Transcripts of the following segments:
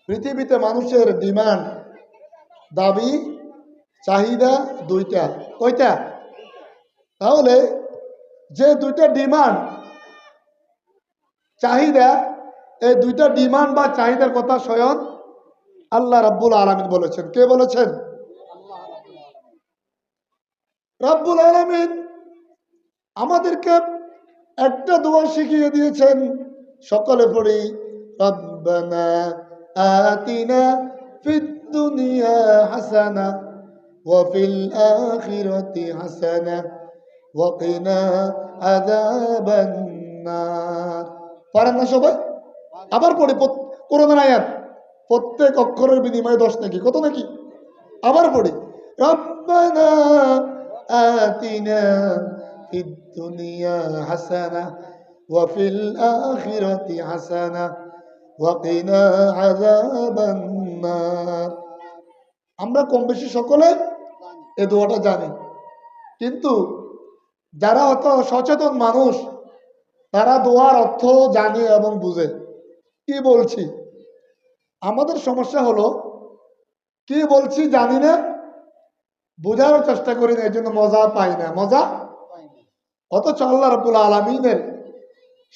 পৃথিবীতে মানুষের ডিমান্ড, দাবি, চাহিদা দুইটা। কয়টা? তাহলে যে দুইটা ডিমান্ড, চাহিদা, এই দুইটা ডিমান্ড বা চাহিদার কথা স্বয়ং আল্লাহ রাব্বুল আলামিন বলেছেন। কে বলেছেন? রাব্বুল আলামিন আমাদেরকে একটা দোয়া শিখিয়ে দিয়েছেন, সকলে পড়ি, রব্বানা আতিনা ফিদ দুনিয়া হাসানা ওয়া ফিল আখিরাতি হাসানা ওয়া কিনা আযাবান নার। পারেন না সবাই? আবার পড়ি কোরআনের আয়াত, প্রত্যেক অক্ষরের বিনিময়ে 10 নাকি, কত নাকি? আবার পড়ি, রব্বানা আতিনা ফিদ দুনিয়া হাসানা ওয়া ফিল আখিরাতি হাসানা ওয়া কিনা আযাবান নার। আমরা কম বেশি সকলে এই দোয়াটা জানি, কিন্তু যারা অত সচেতন মানুষ তারা দোয়ার অর্থ জানে এবং বুঝে। কি বলছি? আমাদের সমস্যা হলো কি বলছি জানি না, বোঝার চেষ্টা করি না, এই জন্য মজা পাই না, মজা। অথচ আল্লাহ রাব্বুল আলামিনের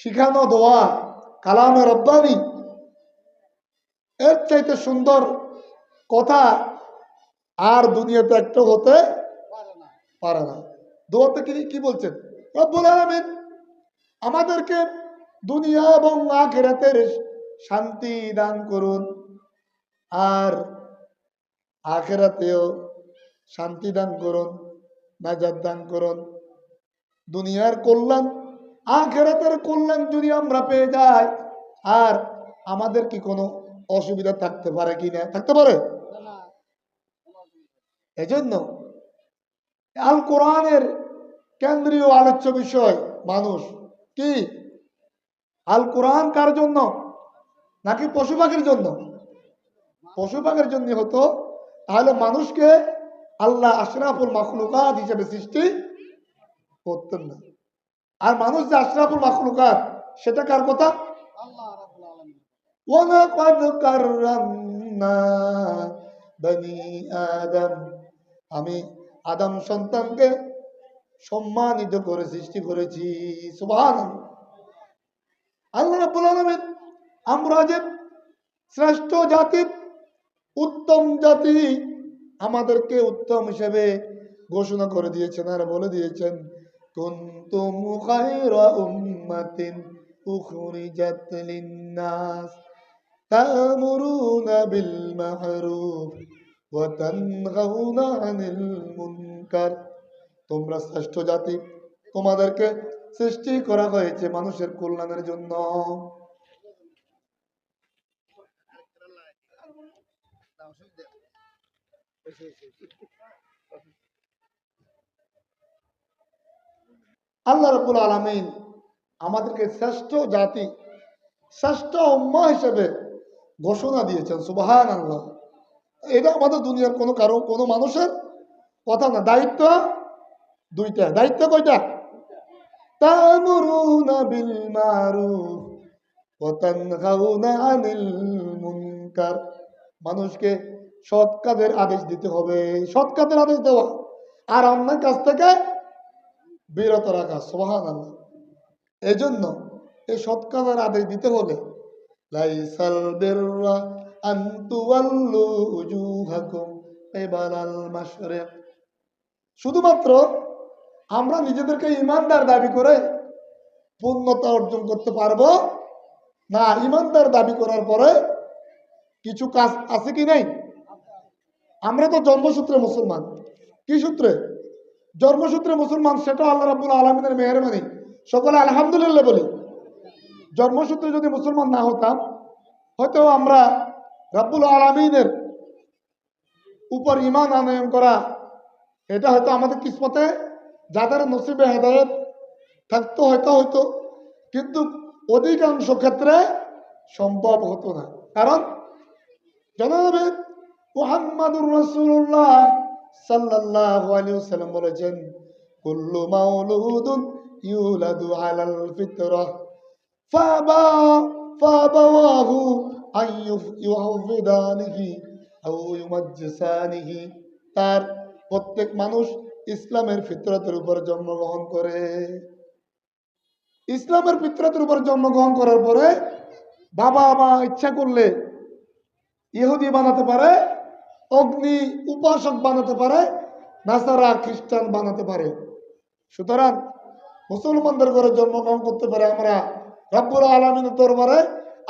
শিখানো দোয়া কালামে রব্বানি, এর চাইতে সুন্দর কথা আর দুনিয়াতে একটা হতে পারে না। দোয়াতে কি বলছেন? রব্বুল আলামিন আমাদেরকে দুনিয়া এবং আখিরাতের শান্তি দান করুন, আর আখিরাতেও শান্তি দান করুন, নাজাত দান করুন। দুনিয়ার কল্যাণ, আখিরাতের কল্যাণ যদি আমরা পেয়ে যাই, আর আমাদের কি কোনো অসুবিধা থাকতে পারে কি না? থাকতে পারে? এজন্য আল কোরআনের কেন্দ্রীয় আলোচ্য বিষয় মানুষ। কি? আল কোরআন কার জন্য? নাকি পশু পাখির জন্য? পশু পাখির জন্য হতো তাহলে মানুষকে আল্লাহ আশরাফুল মাখলুকাত হিসেবে সৃষ্টি করতেন না। আর মানুষ যে আশরাফুল মাখলুকাত, সেটা কার কথা? ওয়ালাকাদ কাররামনা বনি আদম, আমি আদম সন্তানকে সম্মানিত করে সৃষ্টি করেছি। সুবহানাল্লাহ। আল্লাহ রাব্বুল আলামিন আমরা যে শ্রেষ্ঠ জাতি, উত্তম জাতি, আমাদেরকে উত্তম হিসেবে ঘোষণা করে দিয়েছেন আর বলে দিয়েছেন, কুনতুম খায়রা উম্মাতিন উখরিজাত লিন-নাস তা'মুরুনা বিল মা'রুফ ওয়া তানহাউনা আনিল মুনকার। তোমরা শ্রেষ্ঠ জাতি, তোমাদেরকে সৃষ্টি করা হয়েছে মানুষের কল্যাণের জন্য। আল্লাহ রাব্বুল আলামিন আমাদেরকে শ্রেষ্ঠ জাতি, শ্রেষ্ঠ উম্মাহ হিসেবে ঘোষণা দিয়েছেন। সুবহানাল্লাহ। এটা আমাদের দুনিয়ার কোনো মানুষের কথা না। দায়িত্ব দুইটা। দায়িত্ব কয়টা? তা'মুরুনা বিল মা'রুফ ওয়া তানহাউনা আনিল মুনকার। মানুষকে সৎ কাজের আদেশ দিতে হবে, সৎ কাজের আদেশ দেওয়া, আর অন্যায় কাজ থেকে বিরত রাখা। সুবহানাল্লাহ। এজন্য এই সৎ কাজের আদেশ দিতে হলে লাইসাল বিররা আন তুওয়াল্লু উজুহাকুম কিবালাল মাশরিক, শুধুমাত্র আমরা নিজেদেরকে ইমানদার দাবি করে পূর্ণতা অর্জন করতে পারবো না। ইমানদার দাবি করার পরে কিছু কাজ আছে কি নাই? আমরা তো জন্মসূত্রে মুসলমান। কি সূত্রে? জন্মসূত্রে মুসলমান। সেটা আল্লাহ রাব্বুল আলামিনের মেহেরবানি। সকলে আলহামদুলিল্লাহ বলি। জন্মসূত্রে যদি মুসলমান না হতাম, হয়তো আমরা রাব্বুল আলামিনের উপর ঈমান আনয়ন করা, এটা হয়তো আমাদের কিসমতে, যাদের নসিবে হেদায়েত থাকতো হয়তো, কিন্তু অধিকাংশ ক্ষেত্রে সম্ভব হতো না। কারণ জনাবে মুহাম্মাদুর রাসূলুল্লাহ সাল্লাল্লাহু আলাইহি ওয়াসাল্লাম বলেছেন, কুল্লু মাউলুদুন ইউলাদু আলাল ফিতরাহ ফাবাওয়াহু ইউহাফিদানিহি আও ইউমাজ্জিসানিহি, তার প্রত্যেক মানুষ ইসলামের ফিতরতের উপর জন্মগ্রহণ করে। ইসলামের ফিতরতের উপর জন্মগ্রহণ করার পরে বাবা মা ইচ্ছা করলে ইহুদি বানাতে পারে, অগ্নি উপাসক বানাতে পারে, নাসারা খ্রিস্টান বানাতে পারে। সুতরাং মুসলমানদের ঘরে জন্মগ্রহণ করতে পারে আমরা রব্বুল আলামিনের দরবারে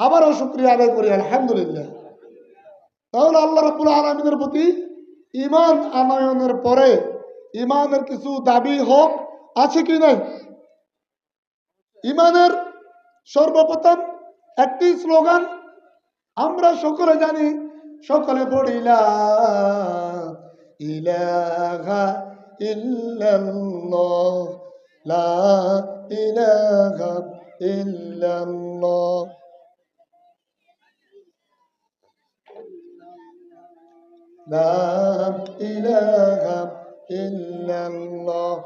আবারও শুকরিয়া আদায় করি, আলহামদুলিল্লাহ। তাহলে আল্লাহ রব্বুল আলামিনের প্রতি ঈমান আনয়নের পরে ঈমানের কিছু দাবি হক আছে কি নাই? ঈমানের সর্বপ্রথম একটি স্লোগান আমরা সকলে জানি, সকলে পড়ি লা ইলাহা ইল্লাল্লাহ, লা ইলাহা ইল্লাল্লাহ, লা ইলাহা ইল্লাল্লাহ,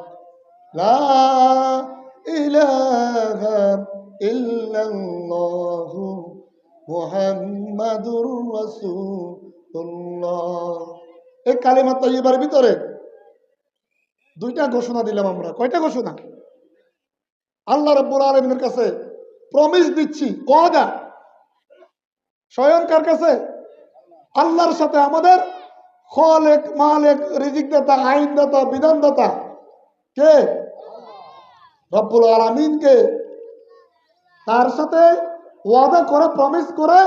লা ইলাহা ইল্লাল্লাহ মুহাম্মাদুর রাসূলুল্লাহ। এই কালিমা তাইয়্যিবার ভিতরে দুইটা ঘোষণা দিলাম আমরা। কয়টা ঘোষণা? আল্লাহ রাব্বুল আলামিনের কাছে প্রমিস দিচ্ছি, ওয়াদা। স্বয়ং কার কাছে? আল্লাহর সাথে আমাদের খালেক, মালিক, রিজিক দাতা, আইন দাতা, বিধান দাতা কে? রব্বুল আলামিন কে? তার সাথে ওয়াদা করে, প্রমিস করে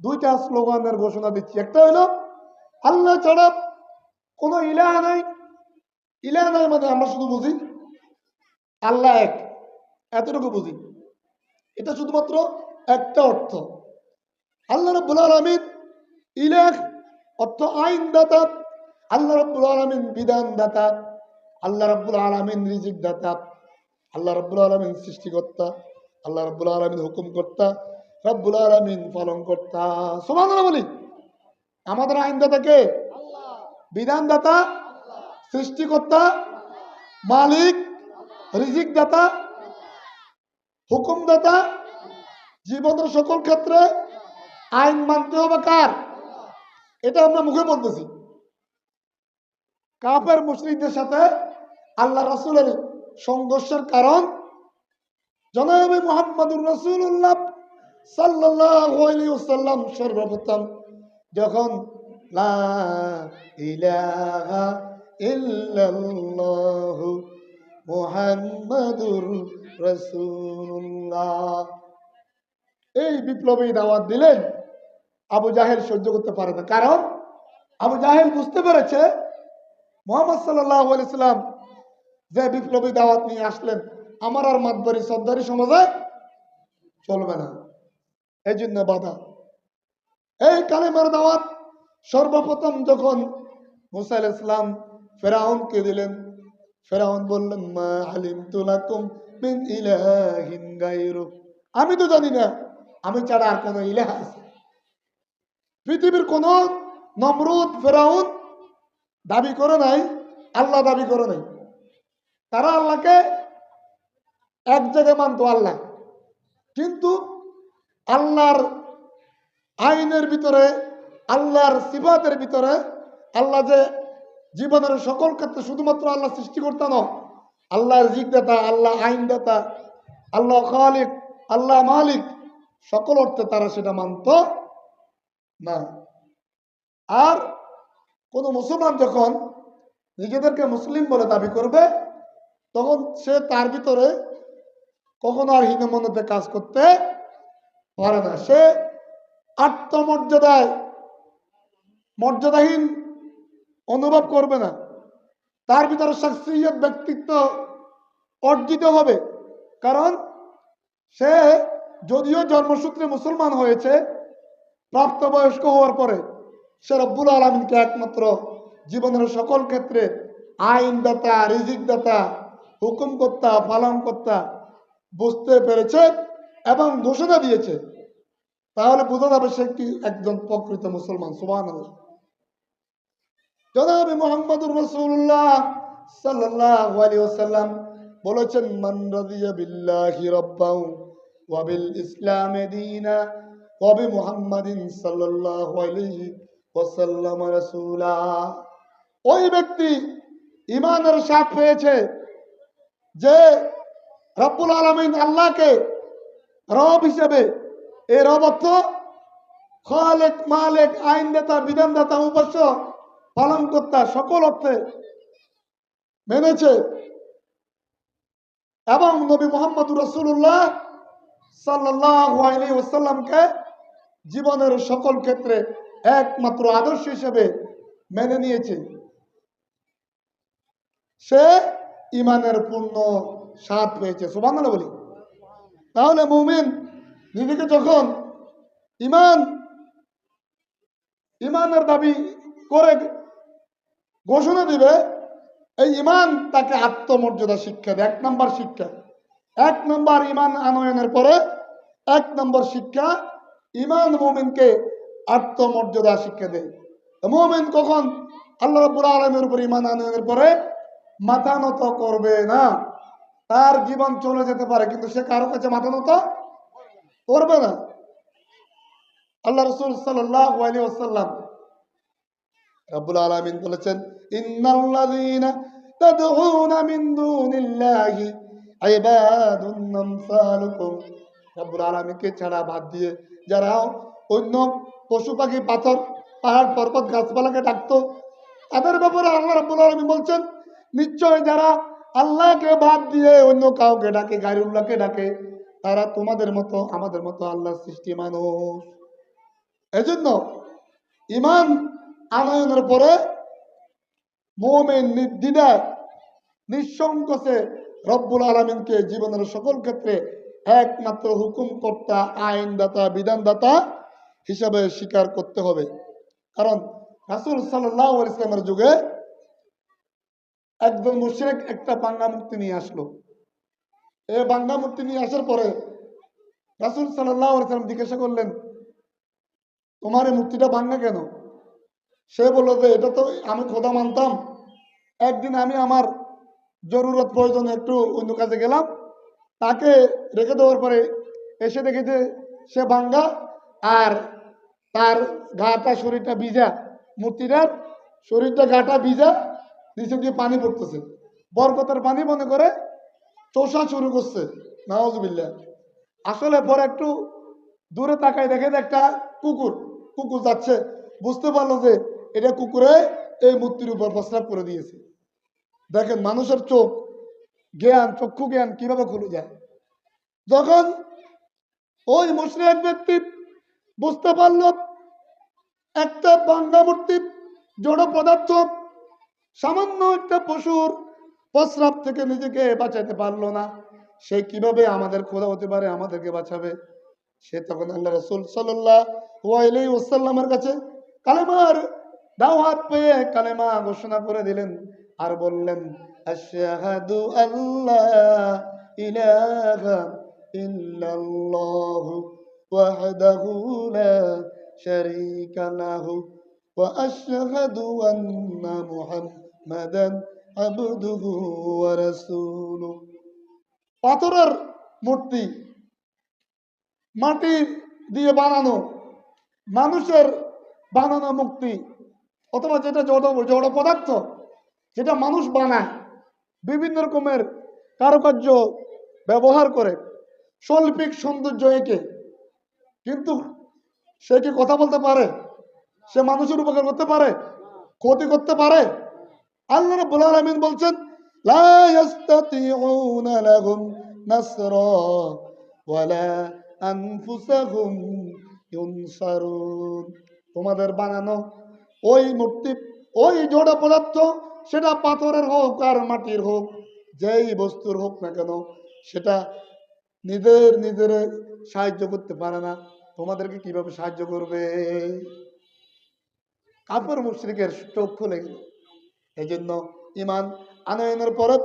দুইটা স্লোগানের ঘোষণা দিচ্ছি। একটা হলো আল্লাহ ছাড়া কোনো ইলাহ নাই। ইলাহ নাই মানে আমরা শুধু বুঝি আল্লাহ এক, এতটুকু বুঝি। এটা শুধুমাত্র একটা অর্থ। আল্লাহ রাব্বুল আলামিন ইলাহ অর্থ আইন দাতা, আল্লাহ রাব্বুল আলামিন বিধান দাতা, আল্লাহ রাব্বুল আলামিন রিজিক দাতা, আল্লাহ রাব্বুল আলামিন সৃষ্টিকর্তা, আল্লাহ রাব্বুল আলামিন হুকুমকর্তা, রব্বুল আলামিন পালনকর্তা। সুবহানাল্লাহ বলি। আমাদের আইনদাতা কে? বিধানদাতা, সৃষ্টিকর্তা, মালিক, রিজিক দাতা, হুকুমদাতা। জীবনের সকল ক্ষেত্রে আইন মানতে হবে কার? এটা আমরা মুখে বলতেছি। কাফের মুশরিকদের সাথে আল্লাহ রাসূলের সংঘর্ষের কারণ জনাবে মুহাম্মদুর রাসূলুল্লাহ সাল্লাল্লাহু আলাইহি ওয়াসাল্লাম সর্বপ্রথম যখন লা ইলাহা ইল্লাল্লাহ মুহাম্মাদুর রাসূলুল্লাহ এই বিপ্লবী দাওয়াত দিলেন, আবু জাহেল সহ্য করতে পারে না। কারণ আবু জাহেল বুঝতে পেরেছে মুহাম্মদ সাল্লাল্লাহু আলাইহি সাল্লাম যে বিপ্লবী দাওয়াত নিয়ে আসলেন, আমার আর মাতবরি সর্দারি সমাজে চলবে না। এই জন্য বাধা। এই কালেমার দাওয়াত সর্বপ্রথম যখন মুসা আলাইহিস সালাম ফেরাউনকে দিলেন, ফেরাউন বললেন মা আলিমতু লাকুম মিন ইলাহিন গায়রু, আমি তো জানি না আমি ছাড়া আর কোন ইলাহ আছে। পৃথিবীর কোন নমরুদ, ফেরাউন দাবি করে নাই, আল্লাহ দাবি করে নাই। তারা আল্লাহকে এক জায়গায় মানত আল্লাহ, কিন্তু আল্লাহর আইনের ভিতরে, আল্লাহর সিফাতের ভিতরে, আল্লাহ যে জীবনের সকল ক্ষেত্রে শুধুমাত্র আল্লাহ সৃষ্টিকর্তা নয়, আল্লাহ রিজিকদাতা, আল্লাহ আইনদাতা, আল্লাহ খালিক, আল্লাহ মালিক, সকল অর্থে তারা সেটা মানত না। আর কোন মুসলমান যখন নিজেদেরকে মুসলিম বলে দাবি করবে, তখন সে তার ভিতরে কখনো আর হীনমন্যতে কাজ করতে পারে না। সে আত্মমর্যাদায় মর্যাদাহীন অনুভব করবে না। তার ভিতরে শাখসিয়ত, ব্যক্তিত্ব অর্জিত হবে। কারণ সে যদিও জন্মসূত্রে মুসলমান হয়েছে, প্রাপ্তবয়স্ক হওয়ার পরে সে রব্বুল আলামিনকে একমাত্র জীবনের সকল ক্ষেত্রে আইনদাতা, রিজিকদাতা, হুকুমকর্তা, পালনকর্তা বুঝতে পেরেছে এবং ঘোষণা দিয়েছে। তাহলে বোঝা যাবে সে একজন প্রকৃত মুসলমান। সুবহানাল্লাহ। জনাবে মুহাম্মদুর রাসূলুল্লাহ সাল্লাল্লাহু আলাইহি ওয়াসাল্লাম বলেছেন মান রাদিয়া বিল্লাহি রাব্বাহু ওয়া বিল ইসলামি দীনা ওয়াবি মুহাম্মাদিন সাল্লাল্লাহু আলাইহি ওয়াসাল্লাম রাসূলা। ওই ব্যক্তি ঈমানের স্বাদ পেয়েছে যে রব্বুল আলামিন আল্লাহকে রব হিসেবে, এই রব অর্থ খালেক, মালেক, আইনদাতা, বিধানদাতা, উপাস্য, পালনকর্তা, সকল অর্থে মেনেছে এবং নবী মুহাম্মদুর রাসূলুল্লাহ সাল্লাল্লাহু আলাইহি ওয়াসাল্লামকে জীবনের সকল ক্ষেত্রে একমাত্র আদর্শ হিসেবে মেনে নিয়েছে, সে ঈমানের পূর্ণ স্বাদ পেয়েছে। সুবহানাল্লাহ বলি। তাহলে মুমিন নিজেকে যখন ঈমানের দাবি করে ঘোষণা দিবে, এই ঈমান তাকে আত্মমর্যাদা শিক্ষা দেয়। এক নম্বর শিক্ষা, এক নম্বর ঈমান আনয়নের পরে এক নম্বর শিক্ষা, ঈমান মুমিনকে আত্মমর্যাদা শিক্ষা দেয়। মুমিন কখন আল্লাহ রাব্বুল আলামিনের উপর ঈমান আনয়নের পরে মাথা নত করবে না। তার জীবন চলে যেতে পারে, কিন্তু সে কারো কাছে মাথা নত করবে না। আল্লাহ রাসূল সাল্লাল্লাহু আলাইহি ওয়াসাল্লাম রাব্বুল আলামিন বলেছেন, ইন্নাল্লাযীনা তাদউনা মিন দুনিল্লাহি ইবাদুন আমসালুকুম। রাব্বুল আলামিনকে ছাড়া বাদ দিয়ে যারা অন্য পশু পাখি, পাথর, পাহাড়, পর্বত, গাছপালাকে ডাকতো, তাদের ব্যাপারে আল্লাহ রাব্বুল আলামিন বলছেন, নিশ্চয় যারা আল্লাহকে বাদ দিয়ে অন্য কাউকে ডাকে, গায়রুল্লাহকে ডাকে, তারা তোমাদের মতো আমাদের মতো আল্লাহর সৃষ্টি মানুষ। এজন্য ঈমান আনয়নের পরে মুমিন নির্দ্বিধায় নিঃসংকোচে রব্বুল আলামিনকে জীবনের সকল ক্ষেত্রে একমাত্র হুকুমকর্তা, আইনদাতা, বিধানদাতা হিসাবে স্বীকার করতে হবে। কারণ রাসূল সাল্লাল্লাহু আলাইহি ওয়াসাল্লামের যুগে একজন মুশরিক একটা ভাঙ্গা মূর্তি নিয়ে আসলো। এই ভাঙ্গা মূর্তি নিয়ে আসার পরে রাসূল সাল্লাল্লাহু আলাইহি ওয়াসাল্লাম জিজ্ঞাসা করলেন, তোমার এই মূর্তিটা ভাঙ্গা কেন? সে বলল যে এটা তো আমি খোদা মানতাম, একদিন আমি আমার জরুরত প্রয়োজনে একটু অন্য কাজে গেলাম, তাকে রেখে দেওয়ার পরে এসে দেখি যে সে ভাঙ্গা, আর তার গাটা, শরীরটা ভিজা, মূর্তিটার শরীরটা গাটা ভিজা, নিচে দিয়ে পানি পড়তেছে, বরকতের পানি মনে করে চোষা শুরু করছে। নাউজুবিল্লাহ। আসলে পরে একটু দূরে তাকায় দেখে যে একটা কুকুর যাচ্ছে, বুঝতে পারলো যে এটা কুকুরে এই মূর্তির উপর প্রস্রাব করে দিয়েছে। দেখেন মানুষের চক্ষু জ্ঞান কিভাবে খুলে যায়। যখন ওই মুশরিক ব্যক্তি বুঝতে পারল একটা ভাঙ্গা মূর্তি, জড় পদার্থ, সামান্য একটা পশুর প্রস্রাব থেকে নিজেকে বাঁচাতে পারলো না, সে কিভাবে আমাদের খোদা হতে পারে, আমাদেরকে বাঁচাবে? সে তখন আল্লাহ রাসূল সাল্লাল্লাহু আলাইহি ওয়াসাল্লামের কাছে কালেমার দাওয়াত পেয়ে কালেমা ঘোষণা করে দিলেন আর বললেন, আশহাদু আল্লা ইলাহা ইল্লাল্লাহু ওয়াহদাহু লা শারীকা লাহু ওয়া আশহাদু আন্না মুহাম্মাদান আবদুহু ওয়া রাসূলুহু। পাথরের মূর্তি, মাটি দিয়ে বানানো, মানুষের বানানো মূর্তি, অথবা যেটা জড় পদার্থ, যেটা মানুষ বানায়, বিভিন্ন রকমের কারুকার্য ব্যবহার করে শৈল্পিক সৌন্দর্য এঁকে, কিন্তু সে কি কথা বলতে পারে? সে মানুষের উপকার করতে পারে? ক্ষতি করতে পারে? আল্লাহ রাব্বুল আলামিন বলছেন, লা ইস্তাতিউনা লাহুম নাসরা ওয়ালা আনফুসাহুম ইউনসারুন। তোমাদের বানানো ওই মূর্তি, ওই জড় পদার্থ, সেটা পাথরের হোক আর মাটির হোক, যেই বস্তুর হোক না কেন, সেটা নিজের সাহায্য করতে পারে না, তোমাদেরকে কিভাবে সাহায্য করবে? কাফের মুশরিকের চোখ খুলে গেল। এই জন্য ঈমান আনয়নের পরে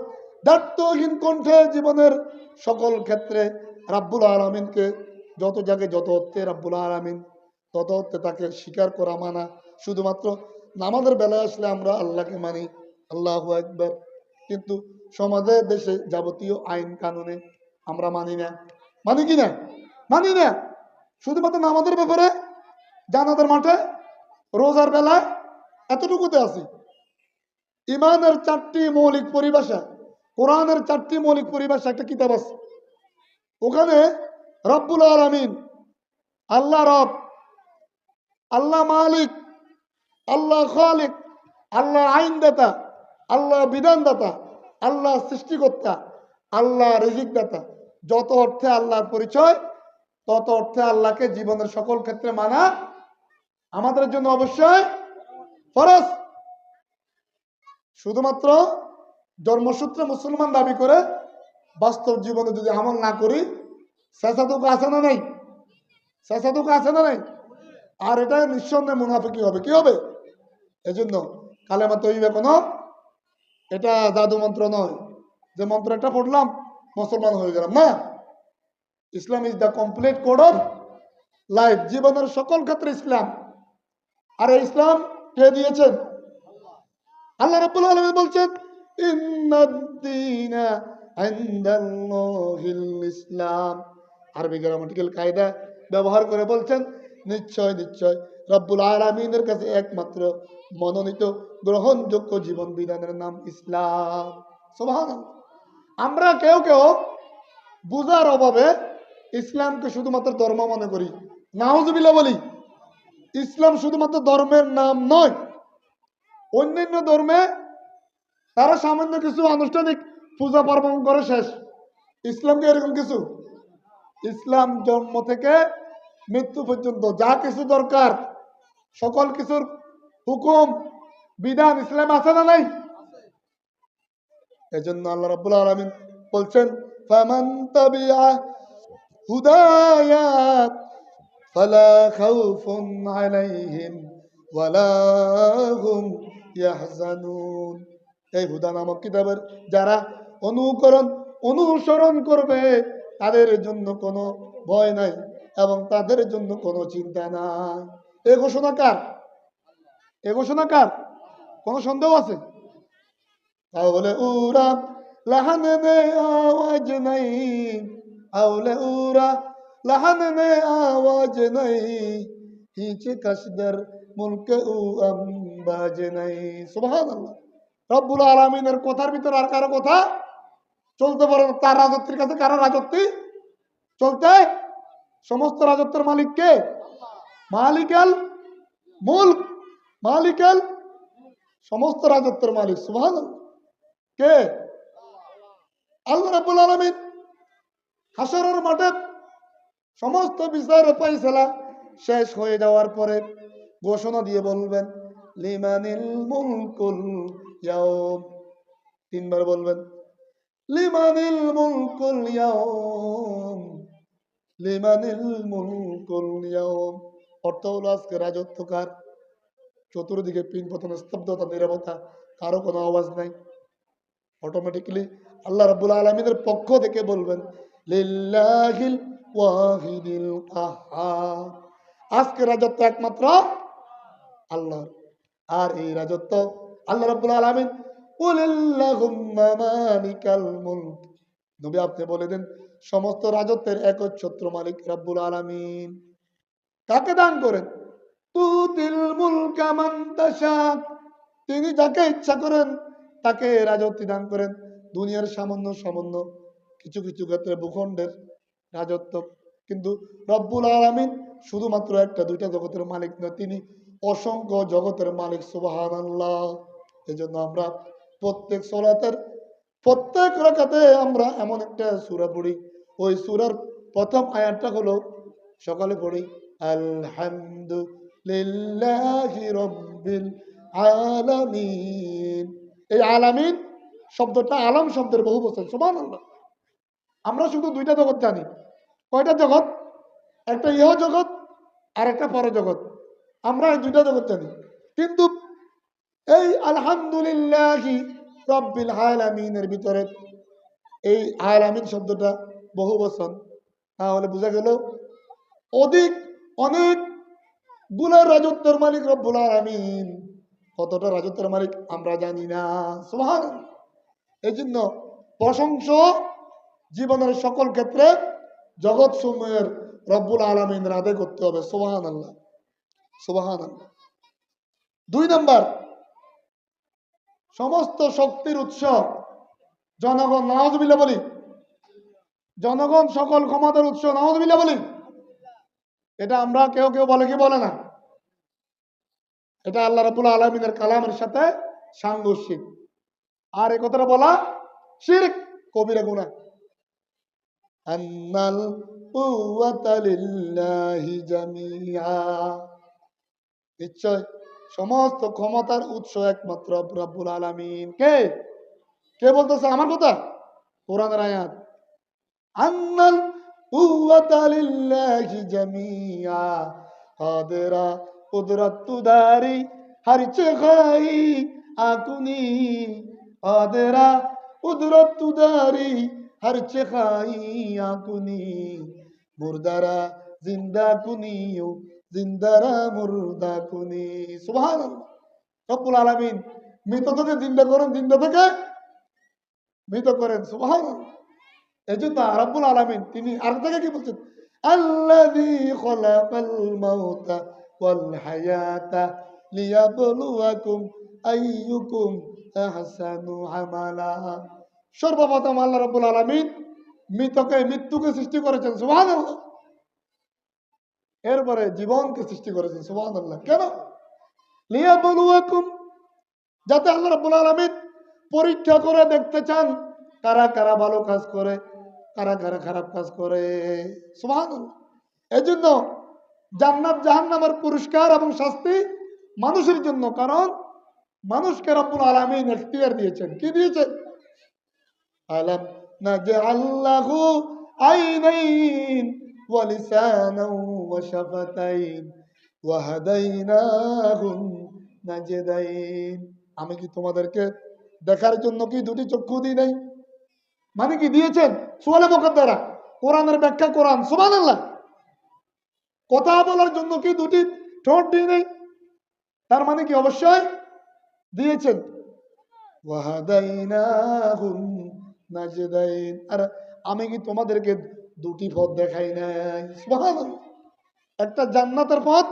দায়িত্বহীন কণ্ঠে জীবনের সকল ক্ষেত্রে রাব্বুল আলামিনকে যত জায়গায় যত অর্থে রাব্বুল আলামিন, তত অর্থে তাকে স্বীকার করা, মানা। শুধুমাত্র নামাজের বেলায় আসলে আমরা আল্লাহকে মানি, আল্লাহু আকবার, কিন্তু সমাজের দেশে যাবতীয় আইন কানুনে আমরা মানি না। মানি কি না? মানি না। শুধুমাত্র নামাজের ব্যাপারে জানাতের মাঠে রোজার বেলায় এতটুকুতে আছি। ইমানের 4টি মৌলিক পরিভাষা, কোরআনের 4টি মৌলিক পরিভাষা একটা কিতাব আছে, ওখানে রব্বুল আলামিন, আল্লাহ রব, আল্লাহ মালিক, আল্লাহ খালিক, আল্লাহ আইনদাতা, আল্লাহ বিধানদাতা, আল্লাহ সৃষ্টিকর্তা, আল্লাহ রিজিকদাতা, যত অর্থে আল্লাহর পরিচয় তত অর্থে আল্লাহকে জীবনের সকল ক্ষেত্রে মানা আমাদের জন্য অবশ্যই ফরজ। শুধুমাত্র জন্মসূত্রে মুসলমান দাবি করে বাস্তব জীবনে যদি আমল না করি, শেষাদুক আছে না নাই? শেষাদুক আছে না নাই? আর এটা নিঃসন্দেহে মুনাফিকি হবে। কি হবে? এজন্য কালেমা তৈবা কোনো এটা জাদু মন্ত্র নয় যে মন্ত্র একটা পড়লাম মুসলমান হয়ে গেলাম না। Islam is the complete code of life. জীবনের সকল ক্ষেত্রে ইসলাম। আর এই ইসলাম কে দিয়েছেন? আল্লাহ রাব্বুল আলামিন বলছেন ইন্নাদ-দীনা ইনদাল্লাহিল ইসলাম। আরবি গ্রামাটিক্যাল কায়দা ব্যবহার করে বলছেন নিশ্চয় নিশ্চয় রব্বুল আলামিনের কাছে একমাত্র মনোনীত গ্রহণযোগ্য জীবন বিধানের নাম ইসলাম। সুবহানাল্লাহ। আমরা কেউ কেউ বুঝার অভাবে ইসলামকে শুধুমাত্র ধর্ম মনে করি। নাউজুবিল্লাহ বলি। ইসলাম শুধুমাত্র ধর্মের নাম নয়। অন্যান্য ধর্মে তারা সামান্য কিছু আনুষ্ঠানিক পূজা পার্বণ করে শেষ। ইসলামকে এরকম কিছু। ইসলাম জন্ম থেকে মৃত্যু পর্যন্ত যা কিছু দরকার সকল কিছুর হুকুম বিধান ইসলাম আছে না নাই? এজন্য আল্লাহ রাব্বুল আলামিন বলছেন ফামান তাবিআ হুদায়া ফালা খাউফুন আলাইহিম ওয়ালা হুম ইয়াহজানুন। এই হুদা নামক কিতাবের যারা অনুসরণ করবে তাদের জন্য কোনো ভয় নাই এবং তাদের জন্য কোনো চিন্তা নাই। এ ঘোষণা কার? এ ঘোষণা কার? কোনো সন্দেহ আছে? তাহলে উরা লাহানে আওয়াজ নাই, আউলে উরা লাহানে আওয়াজ নাই, হিচে কাসদার মুলকে উ আম্বাজ নাই। সুবহানাল্লাহ। রব্বুল আলামিনের কথার ভিতর আর কারো কথা চলতে পারে না। তার রাজত্বের কাছে কারো রাজত্বই চলতে। সমস্ত রাজত্বের মালিক কে? মালিকাল মুলক, মালিকাল সমস্ত রাজত্বের মালিক। সুবহানাল্লাহ। কে? আল্লাহ রাব্বুল আলামিন হাসরের মাঠে সমস্ত বিচার ফয়সালা শেষ হয়ে যাওয়ার পরে ঘোষণা দিয়ে বলবেন লিমানিল মুলকুল ইয়াউম। 3 বার বলবেন লিমানিল মুলকুল ইয়াউম, লিমানিল মুলকুল ইয়াউম। অর্থ হলো আজকে রাজত্ব কার? চতুর্দিকে পিন পতন, স্তব্ধতা, নীরবতা, কারো কোনো আওয়াজ নাই। অটোমেটিক্যালি আল্লাহ রাব্বুল আলামিনের পক্ষ থেকে বলবেন লিল্লাহিল ওয়াহিদিল কাহ্হার। আজকে রাজত্ব একমাত্র আল্লাহ। আর এই রাজত্ব আল্লাহ রাব্বুল আলামিন কুলিল্লাহুম্মা মালিকাল মুলক। নবী আপনি বলে দেন সমস্ত রাজত্বের একচ্ছত্র মালিক রাব্বুল আলামিন। কাকে দান করেন? তুতিল মুলকা মান তাশা। তিনি যাকে ইচ্ছা করেন তাকে রাজত্ব দান করেন। দুনিয়ার সামান্য কিছু কিছু ক্ষেত্রে ভূখণ্ডের রাজত্ব। কিন্তু রব্বুল আলামিন শুধুমাত্র একটা দুইটা জগতের মালিক নয়, তিনি অসংখ্য জগতের মালিক। সুবহানাল্লাহ। এজন্য আমরা প্রত্যেক সালাতের প্রত্যেক রাকাতে আমরা এমন একটা সূরা পড়ি, ওই সূরার প্রথম আয়াতটা হলো সকালে পড়ি আলহামদুলিল্লাহি রাব্বিল আলামিন। এই আলামিন শব্দটা আলাম শব্দের বহু বচন। সুবহানাল্লাহ। আমরা শুধু দুইটা জগৎ জানি। কয়টা জগৎ? একটা ইহ জগৎ আর একটা পরজগৎ। আমরা এই দুইটা জগৎ জানি। কিন্তু এই আলহামদুলিল্লাহি রাব্বিল আলামিনের ভিতরে এই আলামিন শব্দটা বহু বচন। তাহলে বোঝা গেল অনেক গুলা রাজত্বের মালিক রব্বুল আলামিন। কতটা রাজত্বের মালিক আমরা জানি না। সুবহানাল্লাহ। এই জন্য প্রশংসা জীবনের সকল ক্ষেত্রে জগৎ সমূহের রব্বুল আলামিনের আদায় করতে হবে। সুবহানাল্লাহ, সুবহানাল্লাহ। 2 নাম্বার, সমস্ত শক্তির উৎস জনগণ। নাউযুবিল্লাহ বলি। জনগণ সকল ক্ষমতার উৎস। নাউযুবিল্লাহ বলি। এটা আমরা কেউ কেউ বলে কি বলে না? এটা আল্লাহ রাব্বুল আলামিনের কালামের সাথে সাংঘর্ষিক। আর এই কথাটা বলা শিরক, কবিরা গুনাহ। আন্নাল কুওয়াতা লিল্লাহি জামিআ। নিশ্চয় সমস্ত ক্ষমতার উৎস একমাত্র রব্বুল আলামিন। কে কে বলতেছে আমার কথা? কোরআনের আয়াত। আন্নাল কুওয়াতা লিল্লাহি জামিআ কাদেরা কুদরতুদারি হর চাই আকুনি কাদেরা কুদরতুদারি হর চাই আকুনি মুর্দারা জিন্দা কুনিও জিন্দারা মুর্দা কুনি। সুবহানাল্লাহ। রব্বুল আলামিন মৃত থেকে জিন্দা করেন, জিন্দা থেকে মৃত করেন। সুবহানাল্লাহ। এজন্য রব্বুল আলামিন তিনি আর থেকে কি বলছেন? আল্লাযী খালাকাল মাউতা ওয়াল হায়াতা লিয়াবলুয়াকুম আইয়ুকুম আহসানু আমালা। সর্বপ্রথম আল্লাহ রাব্বুল আলামিন মৃত্যুকে সৃষ্টি করেছেন। সুবহানাল্লাহ। এরপরে জীবনকে সৃষ্টি করেছেন। সুবহানাল্লাহ। কেন? লিয়াবলুয়াকুম, যাতে আল্লাহ রাব্বুল আলামিন পরীক্ষা করে দেখতে চান কারা কারা ভালো কাজ করে, কারা কারা খারাপ কাজ করে। সুবহানাল্লাহ। এজন্য জান্নাত জাহান্নামের পুরস্কার এবং শাস্তি মানুষের জন্য, কারণ মানুষকে রব্বুল আলামিন এখতিয়ার দিয়েছেন। কি দিয়েছেন? আলাম নাজআল লাহু আইনাইন ওয়া লিসানান ওয়া শাফাতাইন ওয়া হাদাইনাহু নাজদাইন। আমি কি তোমাদেরকে দেখার জন্য কি 2টি চক্ষু দিই নাই? মানে কি দিয়েছেন? সুয়ালে মুকাদ্দারা, কোরআনের ব্যাখ্যা কোরআন। সুবহানাল্লাহ। কথা বলার জন্য কি 2টি ঠোঁট দিই নাই? তার মানে কি অবশ্যই দিয়েছেন। ওয়া হাদাইনাহু নাজদাইন। আর আমি কি তোমাদেরকে 2টি পথ দেখাই নাই? সুবহানাল্লাহ। একটা জান্নাতের পথ,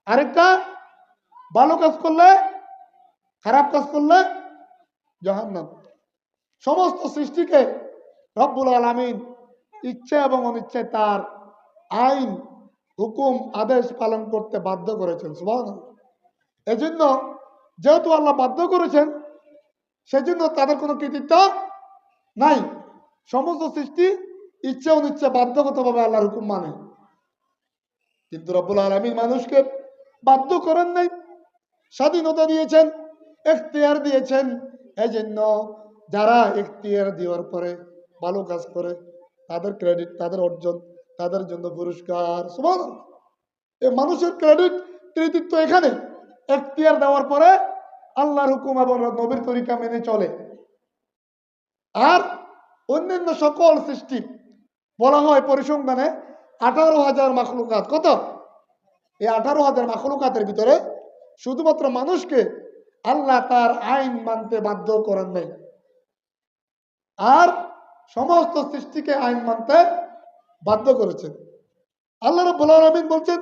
আরেকটা ভালো কাজ করলে, খারাপ কাজ করলে জাহান্নাম। সমস্ত সৃষ্টিকে রব্বুল আলামিন ইচ্ছে এবং অনিচ্ছায় তার আইন, হুকুম, আদেশ পালন করতে বাধ্য করেছেন। সুবহানাল্লাহ। এজন্য যেহেতু আল্লাহ বাধ্য করেছেন, সেজন্য তাদের কোনো কৃতিত্ব নাই। সমস্ত সৃষ্টি ইচ্ছে অনিচ্ছা বাধ্যগতভাবে আল্লাহর হুকুম মানে। কিন্তু রব্বুল আলামিন মানুষকে বাধ্য করেন নাই, স্বাধীনতা দিয়েছেন, এখতিয়ার দিয়েছেন। এজন্য যারা এখতিয়ার দেওয়ার পরে ভালো কাজ করে তাদের ক্রেডিট, তাদের অর্জন, তাদের জন্য পুরস্কার। সুবহানাল্লাহ। এই মানুষের ক্রেডিট, কৃতিত্ব এখানে এখতিয়ার দেওয়ার পরে আল্লাহর হুকুম এবং নবীর তরিকা মেনে চলে। আর অন্যান্য সকল সৃষ্টি বলা হয় পরিসংখ্যানে 18,000 মাখলুকাত। কত? এই 18,000 মাখলুকাতের ভিতরে শুধুমাত্র মানুষকে আল্লাহ তার আইন মানতে বাধ্য করেন নাই, আর সমস্ত সৃষ্টিকে আইন মানতে বাধ্য করেছেন। আল্লাহ রাব্বুল আলামিন বলছেন,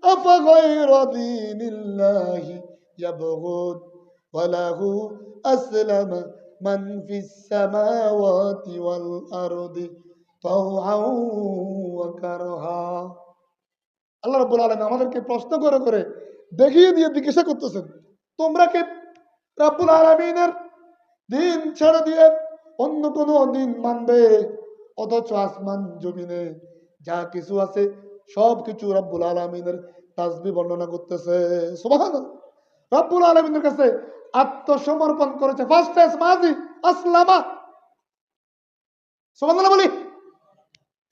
আফা গায়রা দীনিল্লাহি ইয়াবগুন ওয়া লাহু আসলামা মান ফিস সামাওয়াতি ওয়াল আরদি তাওআন ওয়া কারহা। আল্লাহ রাব্বুল আলামিন আমাদেরকে প্রশ্ন করে করে দেখিয়ে দিয়ে জিজ্ঞাসা করতেছেন, তোমরা কি রাব্বুল আলামিনের দিন ছেড়ে দিয়ে অন্য কোনো দিন মানবে? অথচ আসমান জমিনে যা কিছু আছে সব কিছু রব্বুল আলামিনের তাসবিহ বর্ণনা করতেছে। সুবহানাল্লাহ। রব্বুল আলামিনের কাছে আত্মসমর্পণ করেছে। ফার্স্ট টেন্স মাজি আসলামা। সুবহানাল্লাহ বলি।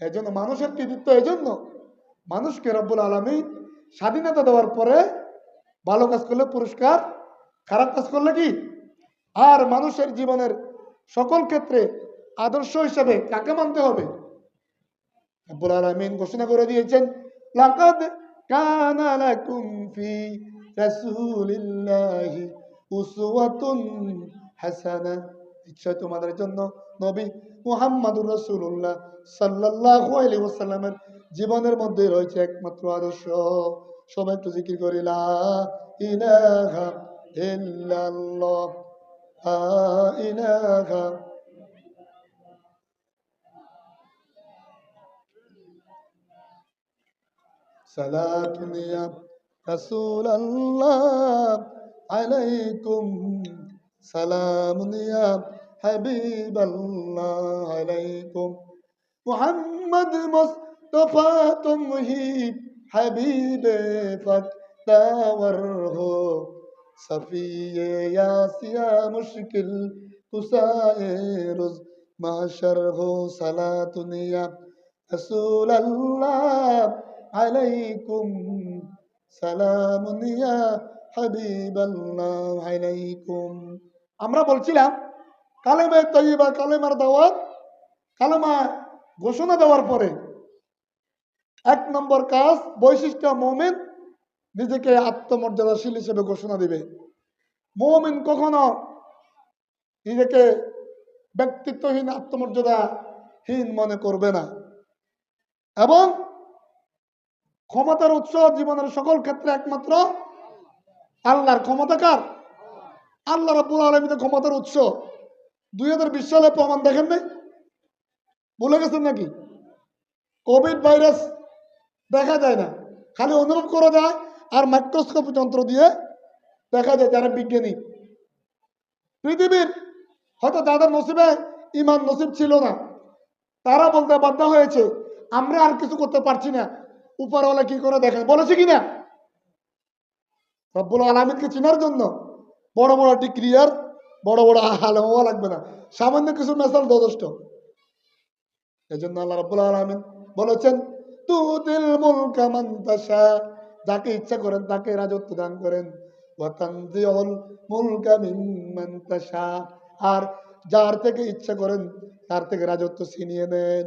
এজন্য মানুষের কৃতিত্ব, এজন্য মানুষকে রব্বুল আলামিন স্বাধীনতা দেওয়ার পরে ভালো কাজ করলে পুরস্কার, খারাপ কাজ করলে কি। আর মানুষের জীবনের সকল ক্ষেত্রে আদর্শ হিসেবে কাকে মানতে হবে? রব্বুল আলামিন ঘোষণা করে দিয়েছেন, লাকাদ কানা লাকুম ফি রাসূলিল্লাহি উসওয়াতুন হাসানাহ। নিশ্চয় তোমাদের জন্য নবী মুহাম্মদুর রাসূলুল্লাহ সাল্লাল্লাহু আলাইহি ওয়াসাল্লামের জীবনের মধ্যে রয়েছে একমাত্র আদর্শ। সবাই একটু জিকির করি, লা ইলাহা ইল্লাল্লাহ, লা ইলাহা। সালাতুন ইয়া রাসূলাল্লাহ আলাইকুম, সালামুন ইয়া হাবিবাল্লাহ আলাইকুম। মোহাম্মদ মুস্তফা তুম হি হাবিবে ফক্তাওয়ার হো, সফিয়ে ইয়াসিয়া মুশকিল কুসায়ে রোজ মাশর হো। সালাতুন ইয়া রাসূলাল্লাহ আলাইকুম, সালামুন ইয়া হাবিবাল্লাহ আলাইকুম। আমরা বলছিলাম কালেমা তয়্যিবা, কালেমার দাওয়াত, কালেমা ঘোষণা দেওয়ার পরে 1 নম্বর কাজ, বৈশিষ্ট্য, মুমিন নিজেকে আত্মমর্যাদাশীল হিসেবে ঘোষণা দিবে। মুমিন কখনো নিজেকে ব্যক্তিত্বহীন, আত্মমর্যাদাহীন মনে করবে না। এবং ক্ষমতার উৎস জীবনের সকল ক্ষেত্রে একমাত্র আল্লাহর। ক্ষমতা কার? আল্লাহ রাব্বুল আলামিনের ক্ষমতার উৎস। 2020 সালে প্রমাণ দেখেন নাই? ভুলে গেছেন নাকি? কোভিড ভাইরাস দেখা যায় না, খালি অনুভব করা যায়, আর মাইক্রোস্কোপ যন্ত্র দিয়ে দেখা যায় যারা বিজ্ঞানী। পৃথিবীর হয়তো যাদের নসিবে ইমান নসিব ছিল না, তারা বলতে বাধ্য হয়েছে আমরা আর কিছু করতে পারছি না, উপরওয়ালা কি করে দেখেন, বলেছে কিনা? রব্বুল আলামিনকে চেনার জন্য বড় বড় ডিগ্রি আর বড় বড় আলেম হওয়া লাগবে না, সামান্য কিছু মেসাল যথেষ্ট। এই জন্য আল্লাহ রাব্বুল আলামিন বলেছেন, তুতিল মুলকা মান তাশা, যাকে ইচ্ছা করেন তাকে রাজত্ব দান করেন, ওয়া তানজিউল মুলকা মিম্মান তাশা, আর যার থেকে ইচ্ছা করেন তার থেকে রাজত্ব ছিনিয়ে নেন।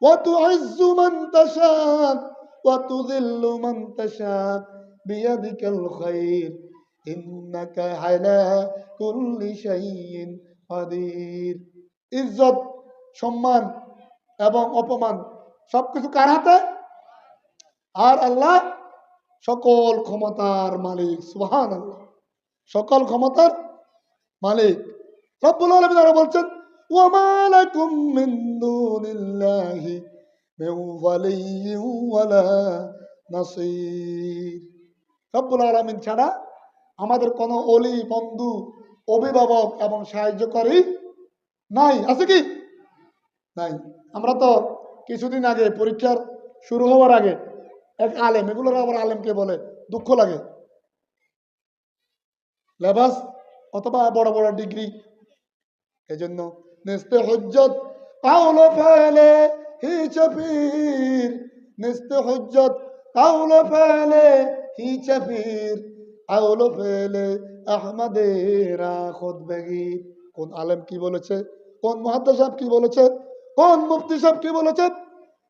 ওয়া তুইজ্জু মান তাশা ওয়া তুযিল্লু মান তাশা বিয়াদিকাল খায়র ইন্নাকা আলা কুল্লি শাইইন কাদির। ইজ্জত, সম্মান এবং অপমান সবকিছু কার হাতে? আর আল্লাহ সকল ক্ষমতার মালিক। সুবহানাল্লাহ, সকল ক্ষমতার মালিক। রব্বুল আলামিন আরো বলছেন, ওয়া মা লাকুম মিন দুনিল্লাহি মিন ওয়ালিয়্যিন ওয়ালা নাসীর। রব্বুল আলামিন ছাড়া আমাদের কোনো ওলি, বন্ধু, অভিভাবক এবং সাহায্যকারী নাই। আছে কি? নাই। আমরা তো কিছুদিন আগে পরীক্ষার শুরু হওয়ার আগে এক আলেম, এগুলোর আবার আলেমকে বলে, দুঃখ লাগে। লেবাস অথবা বড় বড় ডিগ্রি, এই জন্য নেস্তে হজ্জত কাউল ফেলে হি চফির, নেস্তে হজ্জত কাউল ফেলে হি চফির, কাউল ফেলে আহমদেরা খুদ বেগির। কোন আলেম কি বলেছে, কোন মুহাদ্দিস সাহেব কি বলেছে, কোন মুফতি সাহেব কি বলেছে,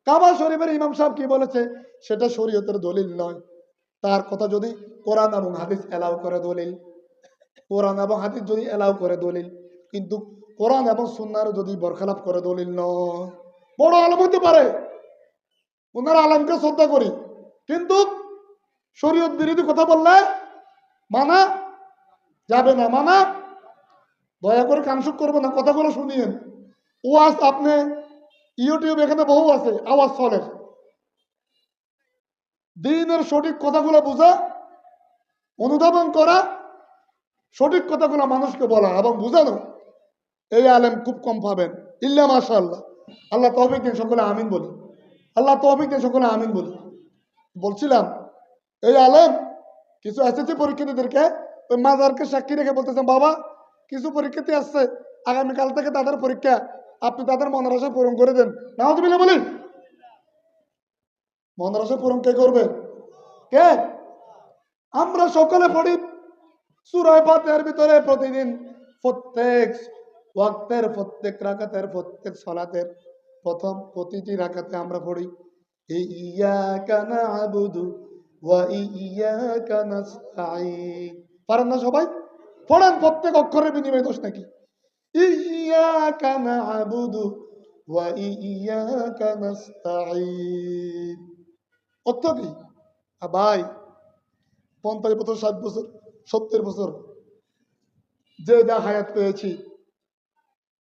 কাবা শরীফের ইমাম সাহেব কি বলেছে, সেটা শরীয়তের দলিল নয়। তার কথা যদি কোরআন এবং হাদিস এলাও করে দলিল, কোরআন এবং হাদিস যদি এলাও করে দলিল, কিন্তু কোরআন এবং সুন্নাহর যদি বরখলাপ করে দলিল নয়। বড় আলেম হতে পারে, ওনার আলেমকে শ্রদ্ধা করি, কিন্তু শরীয়ত বিরোধী কথা বললে মানা যাবে না। মানা, দয়া করে কানসুক করবে না, কথাগুলো শুনিয়েন। ওয়াজ আপনি ইউটিউব এখানে বহু আছে, আওয়াজ চলে। দ্বীনের সঠিক কথাগুলো বোঝা, অনুধাবন করা, সঠিক কথাগুলো মানুষকে বলা এবং বোঝানো, এই আলেম খুব কম পাবেন। ইল্লা মাশাআল্লাহ। আল্লাহ তৌফিক দিন, সকলে আমিন বলি। আল্লাহ তৌফিক দিন, সকলে আমিন বলি। বলছিলাম এই আলেম কিছু এসএসসি পরীক্ষার্থীদেরকে ওই মাজারকে সাক্ষী রেখে বলতেছেন, বাবা কিছু পরীক্ষার্থী আসছে, আগামীকাল থেকে তাদের পরীক্ষা, আপনি তাদের মনের আশা পূরণ করে দেন। নাউযুবিল্লাহ বলি। মনের আশা পূরণ কে করবে? কে? আমরা সকলে পড়ি সূরা ফাতিহার ভিতরে প্রতিদিন, প্রত্যেক ওয়াক্তের, প্রত্যেক রাকাতের, প্রত্যেক সালাতের প্রথম প্রতিটি রাকাতে আমরা পড়ি ইয়্যাকা না'বুদু ওয়া ইয়্যাকা নাস্তাঈন। পারেন না সবাই? পড়েন, প্রত্যেক অক্ষরের বিনিময়ে দোষ নাকি? ইয়্যাকা না'বুদু ওয়া ইয়্যাকা নাস্তাঈন। অর্থ কি? ভাই 50 বছর, 60 বছর, 70 বছর যে যা হায়াত পেয়েছি,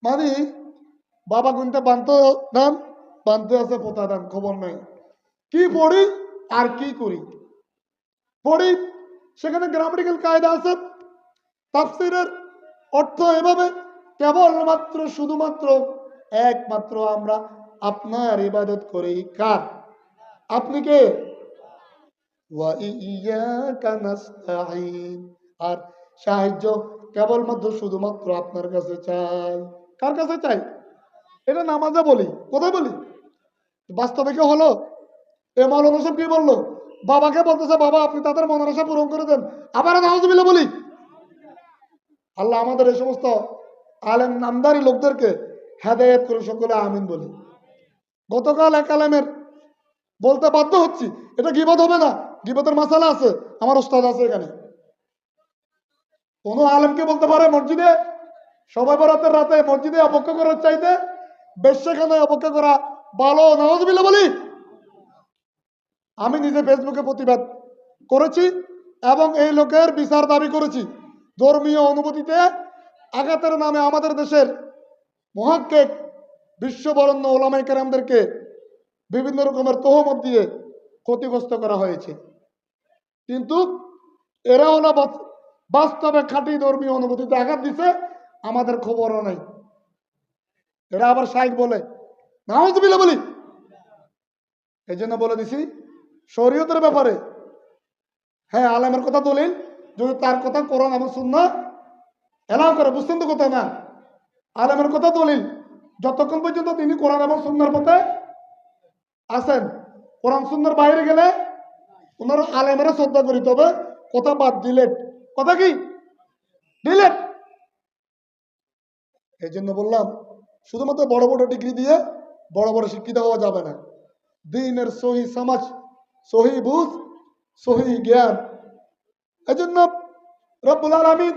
মানে বাবা গুনতে বানতে দান, বানতে আছে পোতা দান, খবর নাই কি পড়ি আর কি করি। পড়ি, সেখানে গ্রামাটিক্যাল কায়দা আছে, তাফসীরের অর্থ এভাবে, কেবলমাত্র শুধুমাত্র একমাত্র আমরা আপনার ইবাদত করি। কার? আপনি কে? ওয়া ইয়্যাকা নাস্তাঈন। আর সাহায্য কেবলমাত্র শুধুমাত্র আপনার কাছে চাই। কার কাছে চাই? এটা নামাজে বলি, কোথায় বলি? বাস্তবে কি হলো? এ মাওলানা সাহেব কি বললো? বাবাকে বলতেছে, বাবা আপনি তাদের মনের আশা পূরণ করে দেন। আবার নাউজুবিল্লাহ বলি। আল্লাহ আমাদের এই সমস্ত আলেম নামদারি লোকদেরকে হেদায়েত করে, সকলে আমিন বলি। গতকাল এক আলেমের বলতে বাধ্য হচ্ছি, এটা গীবত হবে না, গীবতের মাসালা আছে, আমার ওস্তাদ আছে এখানে। কোন আলেমকে বলতে পারে মসজিদে সবাই বরাতের রাতে মসজিদে অপেক্ষা করার চাইতে বেশ্যাখানায় অপেক্ষা করা ভালো। নাউজুবিল্লাহ বলি। আমি নিজে ফেসবুকে প্রতিবাদ করেছি এবং এই লোকের বিচার দাবি করেছি। ধর্মীয় অনুভূতিতে আঘাতের নামে আমাদের দেশের মহাক্কেক বিশ্ববরণ্য ওলামায়ে কেরামদেরকে বিভিন্ন রকমের তহমত দিয়ে ক্ষতিগ্রস্ত করা হয়েছে। কিন্তু এরা হলো বাস্তবে খাঁটি ধর্মীয় অনুভূতিতে আঘাত দিছে, আমাদের খবরও নাই। এরা আবার শাইখ বলে, নাউজুবিল্লাহ বলি। এই জন্য বলে দিছি শরীয়তের ব্যাপারে, হ্যাঁ আলেমের কথা দলিল, যদি তার কথা কোরআন এবং সুন্নাহ এলাও করে, বুঝছেন তো কথা না? আলেমের কথা দলিল, যতক্ষণ পর্যন্ত তিনি কোরআন এবং সুন্নাহর পথে আছেন, কোরআন সুন্নাহর বাইরে গেলে ওনার আলেমেরা শ্রদ্ধা করিতে হবে। কথা বাদ, ডিলেট। কথা কি? ডিলেট। এই জন্য বললাম শুধুমাত্র বড় বড় ডিগ্রি দিয়ে বড় বড় শিক্ষিত হওয়া যাবে না। দ্বীনের সহি সমাজ, সহি বুঝ, সহি জ্ঞান। এই জন্য রব্বুল আলামিন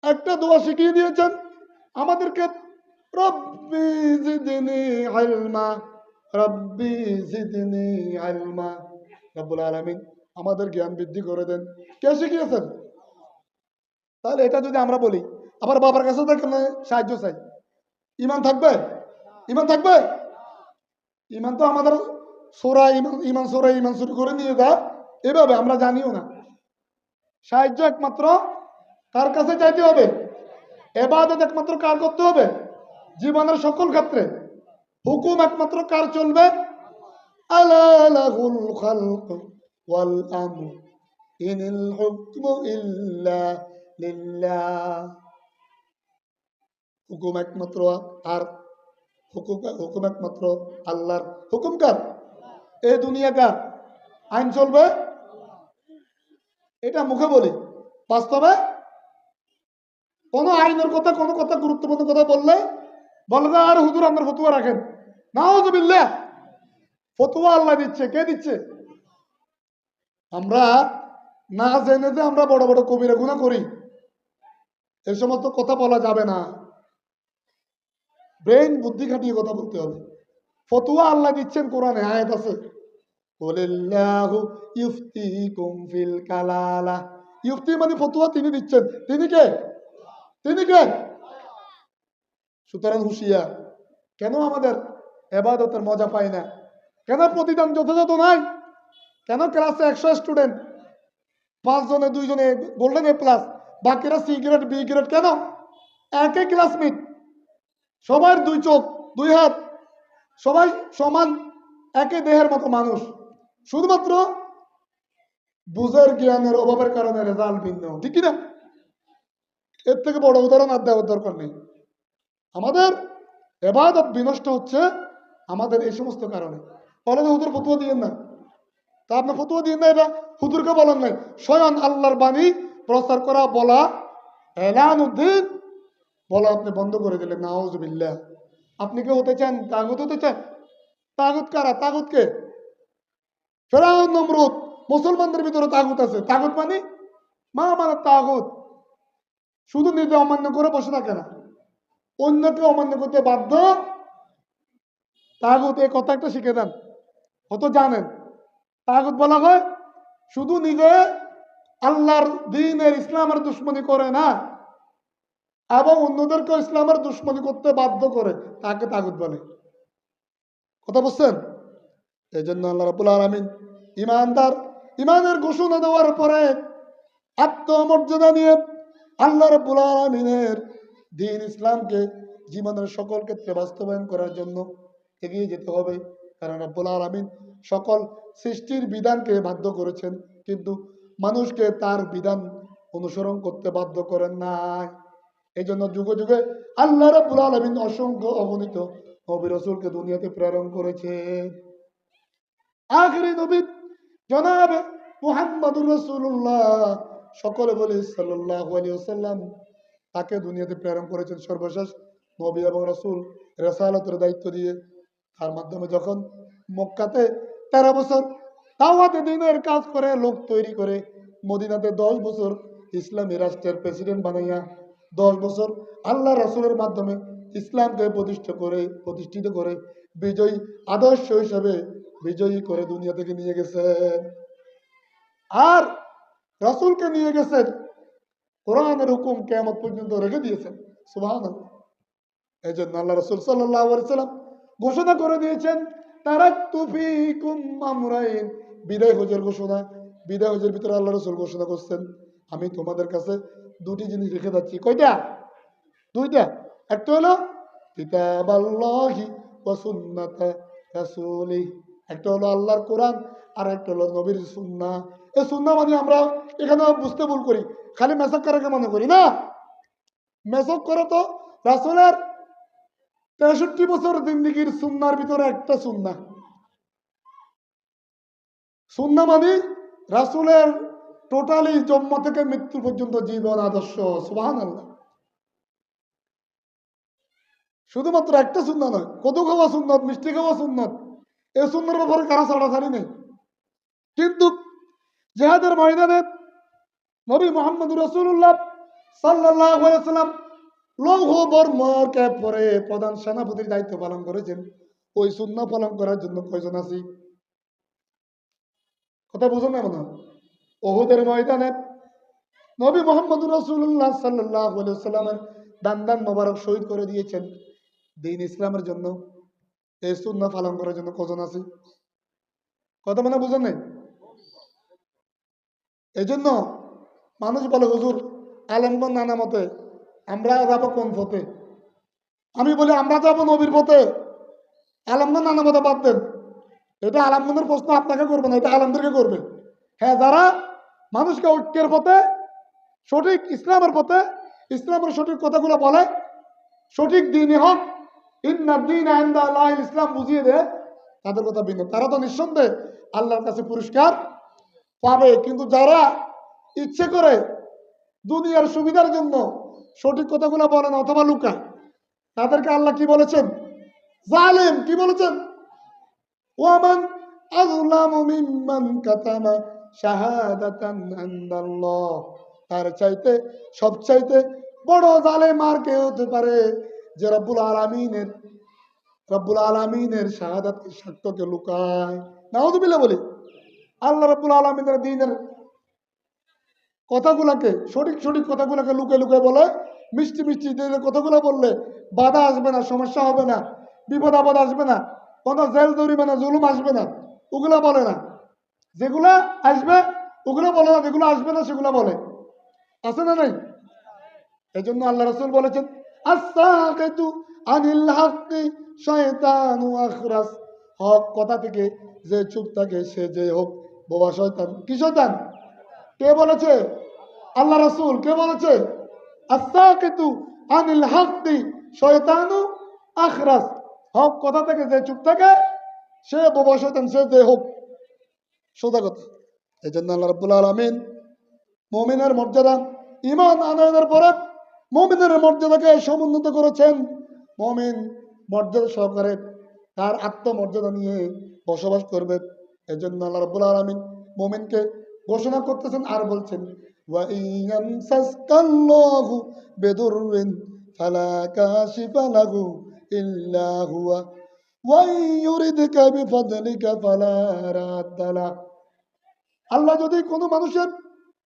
একটা দোয়া শিখিয়ে দিয়েছেন আমাদেরকে, রব্বি জিদনি ইলমা, রব্বি জিদনি ইলমা। রব্বুল আলামিন আমাদের জ্ঞান বৃদ্ধি করে দেন। কে শিখিয়েছেন? তাহলে এটা যদি আমরা বলি, আবার বাবার কাছে দেখেন সাহায্য চাই, ইমান থাকবে? ইমান থাকবে? ইমান তো আমাদের সোরা ইমান, ইমান সোরা ইমান শুরু করে নিয়ে যা, এভাবে আমরা জানিও না। সাহায্য একমাত্র কার কাছে চাইতে হবে? ইবাদত একমাত্র কার করতে হবে? জীবনের সকল ক্ষেত্রে। হুকুম একমাত্র কার চলবে? আলা লাহুল খালক ওয়াল আমর ইনিল হুকমু ইল্লা লিল্লাহ। হুকুম একমাত্র আর, হুকুম একমাত্র আল্লাহর। হুকুম কার? এই দুনিয়া কার? আইন চলবে? এটা মুখে বলি, বাস্তবে কোন আইনের কথা, কোন কথা গুরুত্বপূর্ণ কথা বললে বলে না আর হুজুর আপনার ফতুয়া রাখেন। নাউজুবিল্লাহ। ফতুয়া আল্লাহ দিচ্ছে। কে দিচ্ছে? আমরা না জেনে যে আমরা বড় বড় কবিরা গুনাহ করি, এই সমস্ত কথা বলা যাবে না। ব্রেন বুদ্ধি খাটিয়ে কথা বলতে হবে। ফতুয়া আল্লাহ দিচ্ছেন, কোরআনে আয়াত আছে, কুলিল্লাহু ইফতিকুম ফিল কালালা। ইফতি মানে ফতুয়া তিনি দিচ্ছেন। তিনি কে? তিনি কে? সুতরাং হুঁশিয়ার। কেন আমাদের ইবাদতের মজা পাই না? কেন প্রতিদান যথাযথ নাই? কেন ক্লাসে 100 স্টুডেন্ট, 5 জনে 2 জনে গোল্ডেন এ প্লাস, বাকিরা সি গ্রেড বি গ্রেড? কেন? একই ক্লাসমেট, সবার 2 চোখ 2 হাত, সবাই সমান, একই দেহের মতো মানুষ, শুধুমাত্র বুঝের জ্ঞানের অভাবের কারণে রেজাল্ট ভিন্ন। ঠিক কিনা? এর থেকে বড় উদাহরণ আর দেওয়ার দরকার নেই। আমাদের ইবাদত বিনষ্ট হচ্ছে আমাদের এই সমস্ত কারণে। বলেন হুজুর ফতুয়া দিয়েন না, তা আপনি ফতুয়া দিয়েন না, এটা হুজুরকে বলেন নাই, স্বয়ং আল্লাহর বাণী প্রচার করা, বলা, এলান উদ্দিন বলা আপনি বন্ধ করে দিলেন। নাউজুবিল্লাহ। আপনি কি হতে চান? তাগুত হতে চান? তাগুত কারা? তাগুত কে? ফেরাউন, নমরুদ। মুসলমানদের ভিতরে তাগুত আছে। তাগুত মানে মানে তাগুত শুধু নিজে অমান্য করে বসে থাকে না, অন্যকে অমান্য করতে বাধ্য তাগুত এই কথা একটা শিখে দেন, হয়তো জানেন। তাগুত বলা হয় শুধু নিজে আল্লাহর দ্বীনের ইসলামের দুশ্মনী করে না, এবং অন্যদেরকে ইসলামের দুশ্মনী করতে বাধ্য করে, তাকে তাগুত বলে। কথা বুঝছেন? এই জন্য আল্লাহ রাব্বুল আলামিন ইমানের ঘোষণা দেওয়ার পরে আত্মমর্যাদা নিয়ে আল্লাহ রাব্বুল আলামিনের দ্বীন ইসলামকে জীবনের সকল ক্ষেত্রে বাস্তবায়ন করার জন্য এগিয়ে যেতে হবে। কারণ রাব্বুল আলামিন সকল সৃষ্টির বিধানকে বাধ্য করেছেন, কিন্তু মানুষকে তার বিধান অনুসরণ করতে বাধ্য করেন নাই। এই জন্য যুগে যুগে আল্লাহ রাব্বুল আলামিন অসংখ্য অগণিত নবী রাসূলকে দুনিয়াতে প্রেরণ করেছে। আখিরি নবী জনাবে মুহাম্মদুর রাসূলুল্লাহ, সকলে বলি সাল্লাল্লাহু আলাইহি ওয়াসাল্লাম, তাকে দুনিয়াতে প্রেরণ করেছেন সর্বশেষ নবী এবং রাসূল রিসালাতের দায়িত্ব দিয়ে। তার মাধ্যমে যখন মক্কাতে 13 বছর দাওয়াতে দ্বীনের কাজ করে, লোক তৈরি করে, মদিনাতে 10 বছর ইসলামী রাষ্ট্রের প্রেসিডেন্ট বানাইয়া 10 বছর আল্লাহ রাসূলের মাধ্যমে ইসলামকে প্রতিষ্ঠিত করে বিজয়ী আদর্শ হিসাবে বিজয়ী করে দুনিয়া থেকে নিয়ে গেছেন। আর রাসূলকে নিয়ে গেছেন, কোরআনের হুকুম কিয়ামত পর্যন্ত রেখে দিয়েছেন। সুবহানাল্লাহ। এই জন্য আল্লাহ রাসূল সাল্লাল্লাহু আলাইহি ওয়াসাল্লাম ঘোষণা করে দিয়েছেন, তারাকতু ফীকুম আমরাইন। বিদায় হজের ঘোষণা, বিদায় হজের ভিতরে আল্লাহ রাসূল ঘোষণা করছেন, আমি তোমাদের কাছে দুটি জিনিস রেখে যাচ্ছি। কয়টা? দুইটা। একটা হলো কিতাবাল্লাহি ওয়া সুন্নাতা রাসূলিহি, একটা হলো আল্লাহর কোরআন, আর একটা হলো নবীর সুন্নাহ। এই সুন্নাহ মানে আমরা এখানে বুঝতে ভুল করি, খালি মেসাক করাকে মনে করি না। মেসাক করে তো রাসূলের 63 বছর জিন্দেগীর সুন্নাহর ভিতরে একটা সুন্নাহ। সুন্নাহ মানে রাসূলের টোটালি জন্ম থেকে মৃত্যু পর্যন্ত জীবন আদর্শ। সুবহানাল্লাহ। শুধুমাত্র একটা সুন্নাহ নয়, কদু খাওয়া সুন্নত, মিষ্টি খাওয়া সুন্নত, এই সুন্নাহর ব্যাপারে কারো ছাড়াছাড়ি নেই। কিন্তু জিহাদের ময়দানে নবী মুহাম্মদুর রাসূলুল্লাহ সাল্লাল্লাহু আলাইহি ওয়াসাল্লাম লৌহ বর্মকে পরে প্রধান সেনাপতির দায়িত্ব পালন করেছেন। ওই সুন্নাহ পালন করার জন্য কয়জন আছি? কথা বুঝুন না মনে হয়। উহুদের ময়দানে নবী মুহাম্মদুর রাসূলুল্লাহ সাল্লাল্লাহু আলাইহি ওয়াসাল্লামের দান মোবারক শহীদ করে দিয়েছেন দ্বীন ইসলামের জন্য। এই সুন্নাহ পালন করার জন্য কজন আছি? কথা মানে বুঝেন নাই? এই জন্য মানুষ বলে, হুজুর আলেমগণ নানা মতে, আমরা যাবো কোন পথে? আমি বলি আমরা যাবো নবীর পথে, আলেমগণ নানা মতে বাদ দেন। এটা আলেমগণের প্রশ্ন আপনাকে করবে না, এটা আলেমদেরকে করবে। হ্যাঁ, যারা মানুষকে ঐক্যের পথে, সঠিক ইসলামের পথে, ইসলামের সঠিক কথাগুলো বলে, সঠিক দিনই হোক, ইন্না দীনা ইনদাল্লাহিল ইসলাম বুঝিয়ে দেয়, তাদের কথা ভিন্ন। তারা তো নিঃসন্দেহে আল্লাহর কাছে পুরস্কার পাবে। কিন্তু যারা ইচ্ছে করে দুনিয়ার সুবিধার জন্য সঠিক কথাগুলো বলে না অথবা লুকায়, তাদেরকে আল্লাহ কি বলেছেন? জালেম। কি বলেছেন? ওয়ামান আযলামু মিম্মান কাতামা শাহাদাতান ইনদাল্লাহ। তার চাইতে সবচাইতে বড় জালেম আর কে হতে পারে, যে রব্বুল আলামিনের শাহাদাতকে, সাক্ষ্যকে লুকায়। নাউযুবিল্লাহ বলি। আল্লাহ রব্বুল আলামিনের দ্বীনের কথাগুলাকে, সঠিক কথাগুলোকে লুকায় বলে, মিষ্টি দ্বীনের কথাগুলো বললে বাধা আসবে না, সমস্যা হবে না, বিপদ আপদ আসবে না, কোনো জেল জরিমানা জুলুম আসবে না, ওগুলা বলে না। যেগুলা আসবে ওগুলো বলে না, যেগুলো আসবে না সেগুলো বলে। আছে না নাই? এই জন্য আল্লাহ রাসূল বলেছেন, আস-সাকিতু আনিল হাক্কি শায়তানু আখরাস। হক কথা থেকে যে চুপ থাকে সে যে হোক বোবা শয়তান। কি শয়তান? কে বলেছে? আল্লাহ রাসূল। কে বলেছে? আস-সাকিতু আনিল হাক্কি শায়তানু আখরাস। হক কথা থেকে যে চুপ থাকে সে বোবা শয়তান, সে যে হোক। সোজা কথা। এই জন্য আল্লাহ রাব্বুল আলামিন মুমিনের মর্যাদা, ঈমান আনয়নের পরে মুমিনের মর্যাদাকে সমুন্নত করেছেন। মুমিন মর্যাদা সহকারে তার আত্মমর্যাদা নিয়ে বসবাস করবে। এই জন্য আল্লাহ রাব্বুল আলামিন মুমিনকে ঘোষণা করতেছেন আর বলছেন, ওয়া ইয়ামসাসকাল্লাহু বিদুররিন ফালা কাশিফা লাহু ইল্লা হুয়া ওয়াইয়ুরিদকা বিফদলিকা ফালা রাদ্দা লাহ। আল্লাহ যদি কোনো মানুষের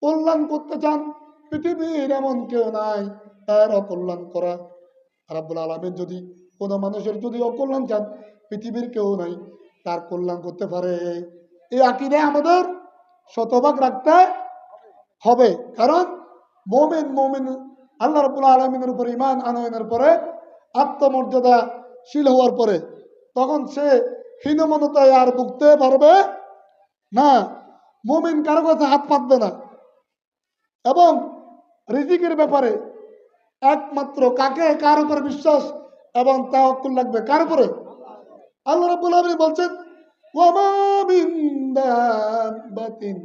কল্যাণ করতে চান, পৃথিবীর এমন কেউ নাই তার অকল্যাণ করা। রাব্বুল আলামিন যদি কোনো মানুষের যদি অকল্যাণ চান, পৃথিবীর কেউ নাই তার কল্যাণ করতে পারে। এই আকীদা আমাদের শতভাগ রাখতে হবে। কারণ মুমিন আল্লাহ রাব্বুল আলামিনের উপর ঈমান আনয়নের পরে, আত্মমর্যাদাশীল হওয়ার পরে, তখন সে হীনমন্যতায় আর ভুগতে পারবে না। মুমিন কারো কাছে হাত পাতবে না। এবং রিজিকের ব্যাপারে একমাত্র কার উপর বিশ্বাস এবং তাওয়াক্কুল লাগবে? কার উপরে? আল্লাহ রাব্বুল আলামিন বলছেন, ওয়ামা মিন দাব্বাতিন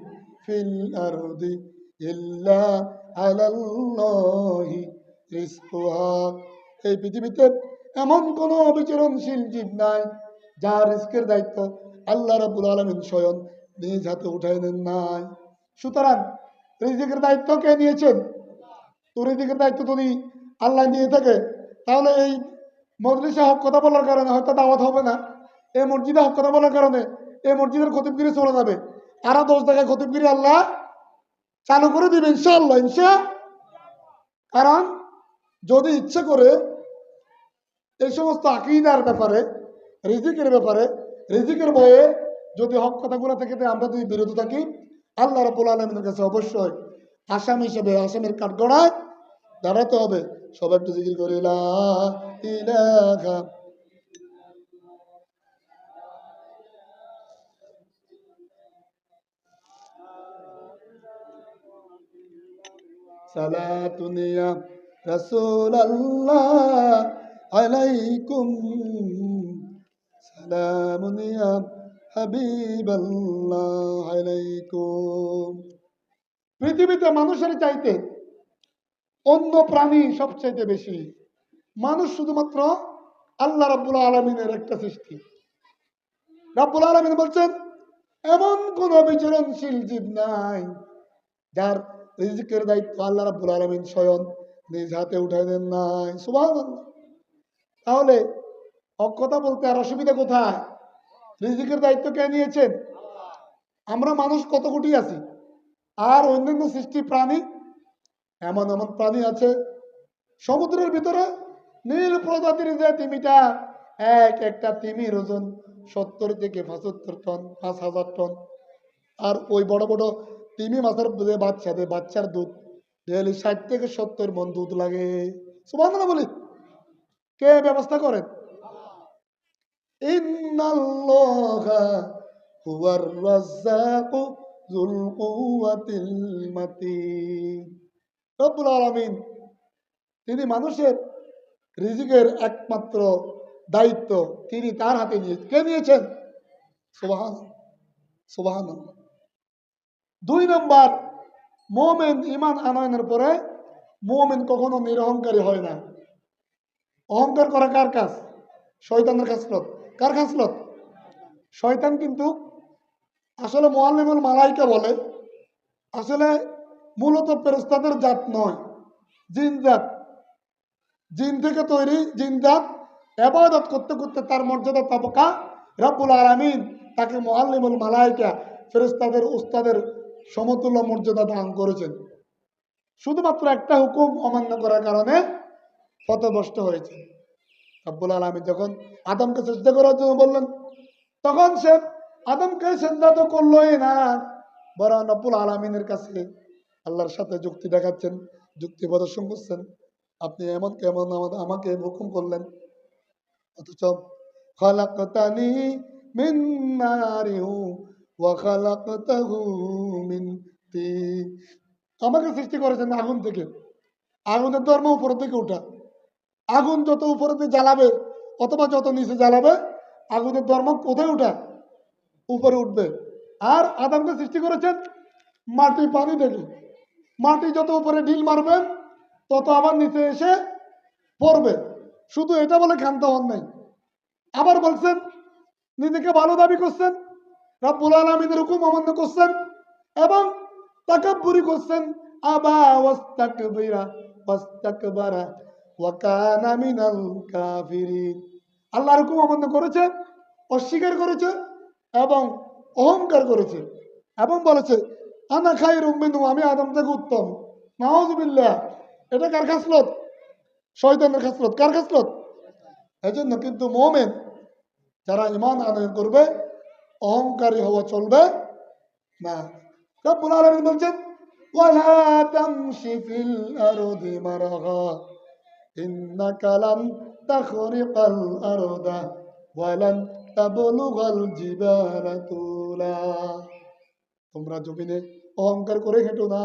ফিল আরদি ইল্লা আলাল্লাহি রিজকুহা। এই পৃথিবীতে এমন কোনো অবিচরণশীল জীব নাই যার রিজকের দায়িত্ব আল্লাহ রাব্বুল আলামিন স্বয়ং নিজ হাতে উঠাই নেন নাই। সুতরাং রিজিকের দায়িত্ব কে নিয়েছেন? তো রিজিকের দায়িত্ব যদি আল্লাহ নিয়ে থাকে, তাহলে এই মজলিসে হক কথা বলার কারণে হয়তো দাওয়াত হবে না। এই মসজিদে হক কথা বলার কারণে এই মসজিদের খতিবগিরি চলে যাবে। আরো 10 জায়গায় খতিবগিরি আল্লাহ চালু করে দিবে ইনশাআল্লাহ, কারণ যদি ইচ্ছে করে এই সমস্ত আকীদার ব্যাপারে, রিজিকের ব্যাপারে, রিজিকের ভয়ে যদি হক কথাগুলো থেকে আমরা যদি বিরত থাকি, আল্লাহ রাব্বুল আলামিনের কাছে অবশ্যই আসামি হিসেবে আসামির কাঠগড়ায় দাঁড়াতে হবে। সবাই একটু জিকির করি, লা ইলাহা। সালাতুন ইয়া রাসূলুল্লাহ আলাইকুম, সালামুন ইয়া হাবিবাল্লাহ আলাইকুম। পৃথিবীতে মানুষের চাইতে অন্য প্রাণী সবচাইতে বেশি। মানুষ শুধুমাত্র আল্লাহ রাব্বুল আলামিনের একটা সৃষ্টি। রাব্বুল আলামিন বলছেন, এমন কোন বিচরণশীল জীব নাই যার রিজিকের দায়িত্ব আল্লাহ রাব্বুল আলামিন স্বয়ং নিজ হাতে উঠাই দেন নাই। সুবহানাল্লাহ। তাহলে হক কথা বলতে আর অসুবিধা কোথায়? রিজিকের দায়িত্ব কে নিয়েছেন? আমরা মানুষ কত কোটি আছি, আর অন্যান্য সৃষ্টি প্রাণী, এমন এমন প্রাণী আছে সমুদ্রের ভিতরে, নীল প্রজাতির যে তিমিটা, একটা তিমির ওজন 70 থেকে 75 টন, 5000 টন। আর ওই বড় বড় তিমি মাছের যে বাচ্চার দুধ ডেলি 60 থেকে 70 মন দুধ লাগে। সুবহানাল্লাহ বলি। কে ব্যবস্থা করেন? ইন্নাল্লাহা হুয়ার রাজ্জাকু যুল কুওয়াতিল মাতিন। রব্বুল আলামিন তিনি মানুষের রিজিকের একমাত্র দায়িত্ব তিনি তার হাতে নিয়েছেন। কে নিয়েছেন? সুবহানাল্লাহ। 2 নম্বর, মুমিন ঈমান আনয়নের পরে মুমিন কখনো নিরহংকারী হয় না। অহংকার করা কার কাজ? শয়তানের খাসলত। কার খাসলত? শয়তান কিন্তু আসলে মুআল্লিমুল মালাইকা বলে, আসলে মূলত ফেরেশতাদের জাত নয়, জিন জাত। জিন থেকে তৈরি, জিন জাত। ইবাদত করতে করতে তার মর্যাদা তাবকা রব্বুল আলামিন তাকে মুআল্লিমুল মালাইকা, ফেরেশতাদের উস্তাদের সমতুল্য মর্যাদা দান করেছেন। শুধুমাত্র একটা হুকুম অমান্য করার কারণে পথভ্রষ্ট হয়েছে। রব্বুল আলামিন যখন আদমকে সিজদা করার জন্য বললেন, তখন সে আদমকে সিজদা তো করলোই না, বরং রব্বুল আলামিনের কাছে আল্লাহর সাথে যুক্তি দেখাচ্ছেন, যুক্তি প্রদর্শন করছেন। আপনি এমন কেমন আমাকে হুকুম করলেন, অথচ খালাকতানি মিন নারিন ওয়া খালাকতাহু মিন তিন। আমাকে সৃষ্টি করেছেন আগুন থেকে। আগুনের ধর্ম উপর থেকে উঠা। আগুন যত উপরে দিয়ে জ্বালাবে অথবা যত নিচে জ্বালাবে, আগুনের ধর্ম কোথায় উঠা? উপরে উঠবে। আর আদমকে সৃষ্টি করেছেন মাটি পানি থেকে। মাটি যত উপরে ঢিল মারবেন তত আবার নিচে এসে পড়বে। শুধু এটা বলে ক্ষান্ত হন নাই, আবার বলছেন, নিজেকে ভালো দাবি করছেন, রব্বুল আলামিনের হুকুম অমান্য করছেন এবং তাকাব্বুরি করছেন। আবা ওয়াস্তাকবিরা ওয়াস্তাকবারা ওয়া কানা মিনাল কাফিরিন। আল্লাহর হুকুম অমান্য করেছে, অস্বীকার করেছে এবং অহংকার করেছে এবং বলেছে আনা খায়রুম মিনহু, আমি আদম থেকে উত্তম। নাউযুবিল্লাহ। এটা কার খাসলত? শয়তানের খাসলত। কার খাসলত? এই জন্য কিন্তু মুমিন যারা ঈমান আনয়ন করবে, অহংকারী হওয়া চলবে না। রব্বুল আলামিন বলছেন ওয়ালা তামশি ফিল আরদি মারগা ইন্নাকা লান তাখরিকাল আরদা ওয়ালান তাবলুগাল জিবালা তুলা। তোমরা জমিনে অহংকার করে হেঁটো না।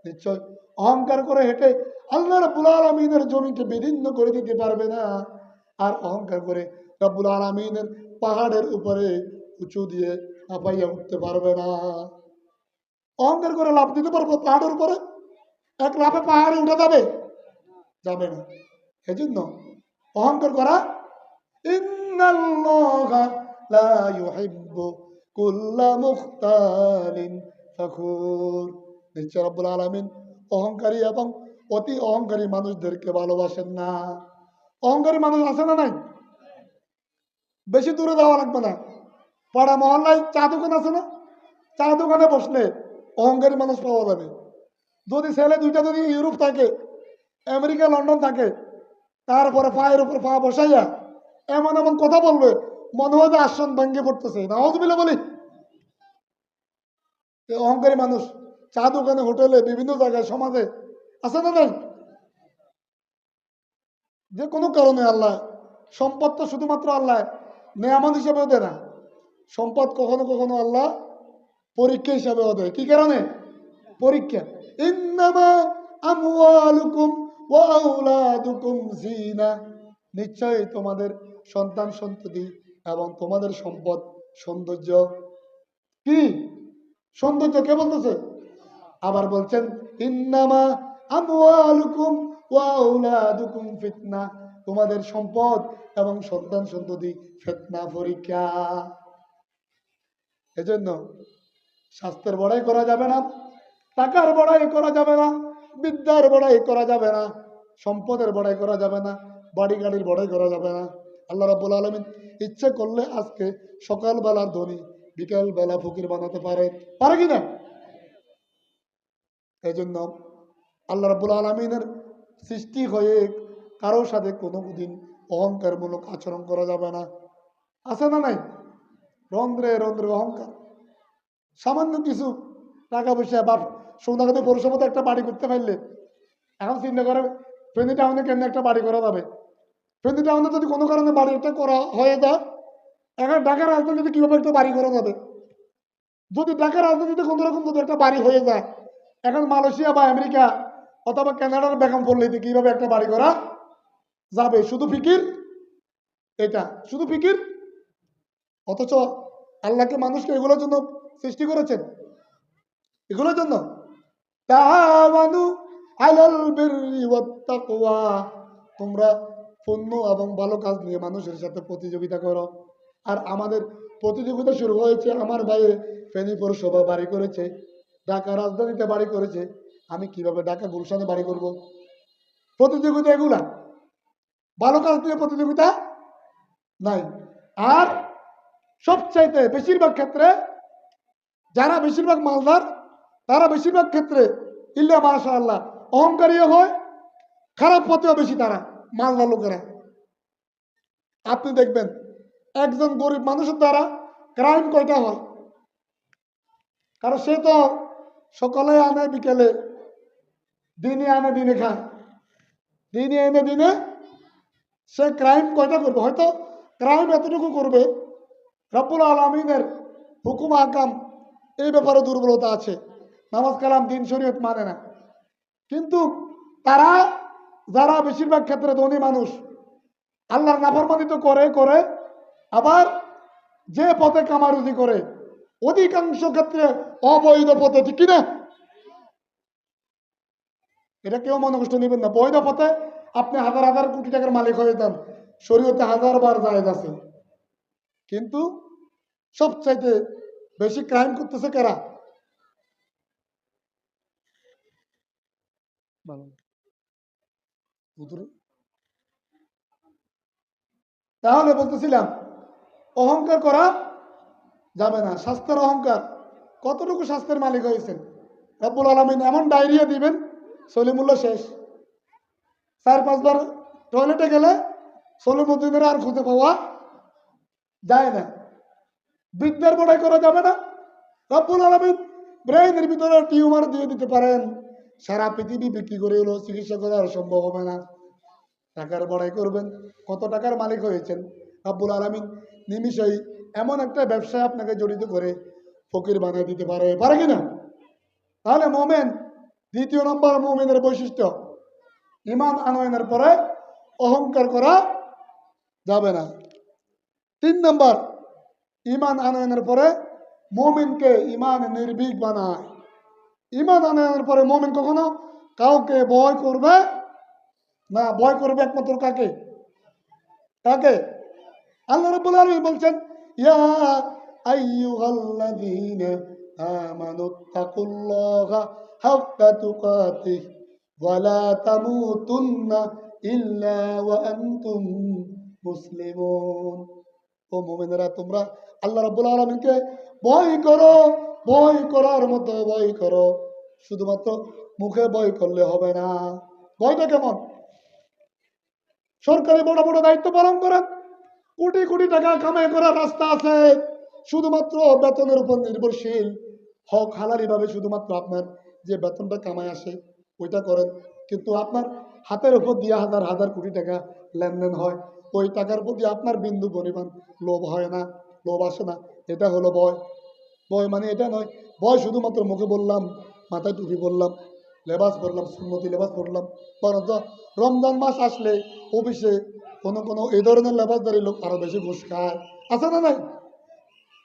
নিশ্চয় অহংকার করে হেঁটে আল্লাহ রাব্বুল আলামিনের জমিকে বিদীর্ণ করে দিতে পারবে না। আর অহংকার করে রাব্বুল আলামিনের পাহাড়ের উপরে উঁচু দিয়ে লাফাইয়া উঠতে পারবে না। অহংকার করে লাফ দিতে পারবো পাহাড়ের উপরে? এক লাফে পাহাড়ে উঠে যাবে? যাবে না। এজন্য অহংকার করা, ইন্নাল্লাহা লা ইউহিব্বু কুল্লা মুখতালিন ফখুর। নিশ্চয় রব্বুল আলামিন অহংকারী এবং অতি অহংকারী মানুষদেরকে ভালোবাসেন না। অহংকারী মানুষ আছে না নাই? বেশি দূরে যাওয়া লাগবে না। পাড়া মহল্লায় চা দোকান আছে না? চা দোকানে বসলে অহংকারী মানুষ পাওয়া যাবে। যদি ছেলে দুইটা যদি ইউরোপ থাকে, আমেরিকা, লন্ডন থাকে, তারপরে পায়ের উপর পা বসাইয়া এমন এমন কথা বলবে, মনে হয় যে আসন ভেঙে পড়তেছে। নাউযুবিল্লাহ বলি। এই অহংকারী মানুষ চা দোকানে, হোটেলে, বিভিন্ন জায়গায়, সমাজে আছে না নাই? যে কোনো কারণে আল্লাহ সম্পদ তো শুধুমাত্র আল্লাহ নেয়ামত হিসেবেও দেয় না। সম্পদ কখনো কখনো আল্লাহ পরীক্ষা হিসাবেও দেয়। কি কারণে? পরীক্ষা। ইন্নামা আমওয়ালুকুম ওয়া আওলাদুকুম জিনা। নিশ্চয়ই তোমাদের সন্তান সন্ততি এবং তোমাদের সম্পদ সৌন্দর্য। কি সৌন্দর্য? কে বলতেছে? আবার বলছেন ইন্নামা আমওয়ালুকুম ওয়া আওলাদুকুম ফিতনা। তোমাদের সম্পদ এবং সন্তান সন্ততি ফিতনা, পরীক্ষা। এজন্য স্বাস্থ্যের বড়াই করা যাবে না, টাকার বড়াই করা যাবে না, বিদ্যার বড়াই করা যাবে না, সম্পদের বড়াই করা যাবে না, বাড়ি গাড়ির বড়াই করা যাবে না। আল্লাহ রাব্বুল আলামিন ইচ্ছে করলে আজকে সকালবেলার ধনী বিকাল বেলা ফকির বানাতে পারে। পারে কি না? এই জন্য আল্লাহ রাব্বুল আলামিনের সৃষ্টি হয়ে কারোর সাথে কোনো দিন অহংকারমূলক আচরণ করা যাবে না। আছে না নাই? রন্ধ্রে রন্ধ্রে অহংকার। সামান্য কিছু টাকা পয়সা বা সোনাগাতি পৌরসভাতে একটা বাড়ি করতে পারলে এখন চিন্তা করে ফেনী টাউনে কেন একটা বাড়ি করা যাবে। ফেনী টাউনে যদি কোনো কারণে বাড়ি একটা করা হয়ে যায়, এখন ঢাকার রাজধানীতে কিভাবে একটা বাড়ি করা যাবে? যদি ঢাকার রাজধানীতে কোনো রকম যদি একটা বাড়ি হয়ে যায়, এখন মালয়েশিয়া বা আমেরিকা অথবা কানাডার বেগম পল্লীতে কিভাবে একটা বাড়ি করা যাবে? শুধু ফিকির। এটা শুধু ফিকির। অথচ আল্লাহকে মানুষকে এগুলোর জন্য সৃষ্টি করেছেন, এগুলোর জন্য। তাআওয়ানু আলাল বিররি ওয়াত তাকওয়া। তোমরা পুণ্য এবং ভালো কাজ নিয়ে মানুষের সাথে প্রতিযোগিতা করো। আর আমাদের প্রতিযোগিতা শুরু হয়েছে, আমার ভাই ফেনী পৌরসভা বাড়ি করেছে, ঢাকা রাজধানীতে বাড়ি করেছে, আমি কিভাবে ঢাকা গুলশানে বাড়ি করব? প্রতিযোগিতা এগুলা। ভালো কাজ নিয়ে প্রতিযোগিতা নাই। আর সবচাইতে বেশিরভাগ ক্ষেত্রে যারা বেশিরভাগ মালদার, তারা বেশিরভাগ ক্ষেত্রে ইল্লা মাশাআল্লাহ অহংকারীও হয়, খারাপ পথেও বেশি তারা মালদার লোকেরা। আপনি দেখবেন একজন গরিব মানুষের দ্বারা ক্রাইম কয়টা হয়? কারণ সে তো সকালে আনে বিকেলে, দিনে আনে দিনে খায়, দিনে এনে দিনে সে ক্রাইম কয়টা করবে? হয়তো ক্রাইম এতটুকু করবে, রব্বুল আলামিনের হুকুম আকাম এই ব্যাপারে দুর্বলতা আছে, নামাজ কালাম দিন শরীয়ত মানে না। কিন্তু তারা যারা বেশিরভাগ ক্ষেত্রে ধনী মানুষ, আল্লাহর নাফরমানি তো করে করে, আবার যে পথে কামারুজি করে অধিকাংশ ক্ষেত্রে অবৈধ পথে। ঠিক কিনা? এটা কেউ মনে কষ্ট নেবেন না। বৈধ পথে আপনি হাজার হাজার কোটি টাকার মালিক হয়ে যান, শরীয়তে 1000 বার জায়েজ আছে। কিন্তু সবচাইতে বেশি ক্রাইম করতেছে কারা? ভালো হুজুর তাহলে বলতেছিলাম অহংকার করা যাবে না। স্বাস্থ্যের অহংকার, কতটুকু স্বাস্থ্যের মালিক হয়েছেন? রব্বুল আলামিন এমন ডায়রিয়া দিবেন, সলিমুল্লাহ শেষ। 4-5 বার টয়লেটে গেলে সলিমুদ্দিনের আর খুঁজে পাওয়া যায় না। বিদ্যার বড়াই করা যাবে না। রব্বুল আলামিন ব্রেইনের ভিতরে টিউমার দিয়ে দিতে পারেন, সারা পৃথিবী বিক্রি করে হলো চিকিৎসা করা আর সম্ভব হবে না। টাকার বড়াই করবেন, কত টাকার মালিক হয়েছেন। রব্বুল আলামিন নিমিষেই এমন একটা ব্যবসায় আপনাকে জড়িত করে ফকির বানিয়ে দিতে পারে, পারে কিনা? তাহলে মোমেন, দ্বিতীয় নম্বর মোমেনের বৈশিষ্ট্য, ইমান আনয়নের পরে অহংকার করা যাবে না। 3 নম্বর, ইমান আনয়নের পরে মোমিনকে ইমান নির্ভীক বানায়। ইমান আনয়নের পরে মোমিন কখনো কাউকে ভয় করবে না। ভয় করবে একমাত্র কাকে? কাকে? আল্লাহ রাব্বুল আলামিন বলছেন, ইয়া আইয়ুহাল্লাযীনা আমানুত্তাকুল্লাহা হাক্কা তুকাতিহি ওয়া লা তামুতুন্না ইল্লা ওয়া আনতুম মুসলিমুন। ও মুমিনেরা, তোমরা আল্লাহ রাব্বুল আলামিনকে ভয় করো, ভয় করার মতো ভয় করো। শুধুমাত্র মুখে ভয় করলে হবে না। ভয়টা কেমন? সরকারি বড় বড় দায়িত্ব পালন করেন, কোটি কোটি টাকা কামাই করার রাস্তা আছে, শুধুমাত্র বেতনের উপর নির্ভরশীল। হক হালালি ভাবে শুধুমাত্র আপনার যে বেতনটা কামাই আসে ওইটা করেন, কিন্তু আপনার হাতের উপর দিয়ে হাজার হাজার কোটি টাকা লেনদেন হয়, ওই টাকার প্রতি আপনার বিন্দু পরিমাণ লোভ হয় না, লোভ আসে না। এটা হলো ভয়। ভয় মানে এটা নয়, ভয় শুধুমাত্র মুখে বললাম, মাথায় টুপি বললাম, লেবাস পরলাম, সুন্নতি লেবাস পরলাম। বরঞ্চ রমজান মাস আসলে অফিসে কোনো কোনো এই ধরনের লেবাসদারি লোক আরো বেশি ঘুষ খায়, আছে না নাই?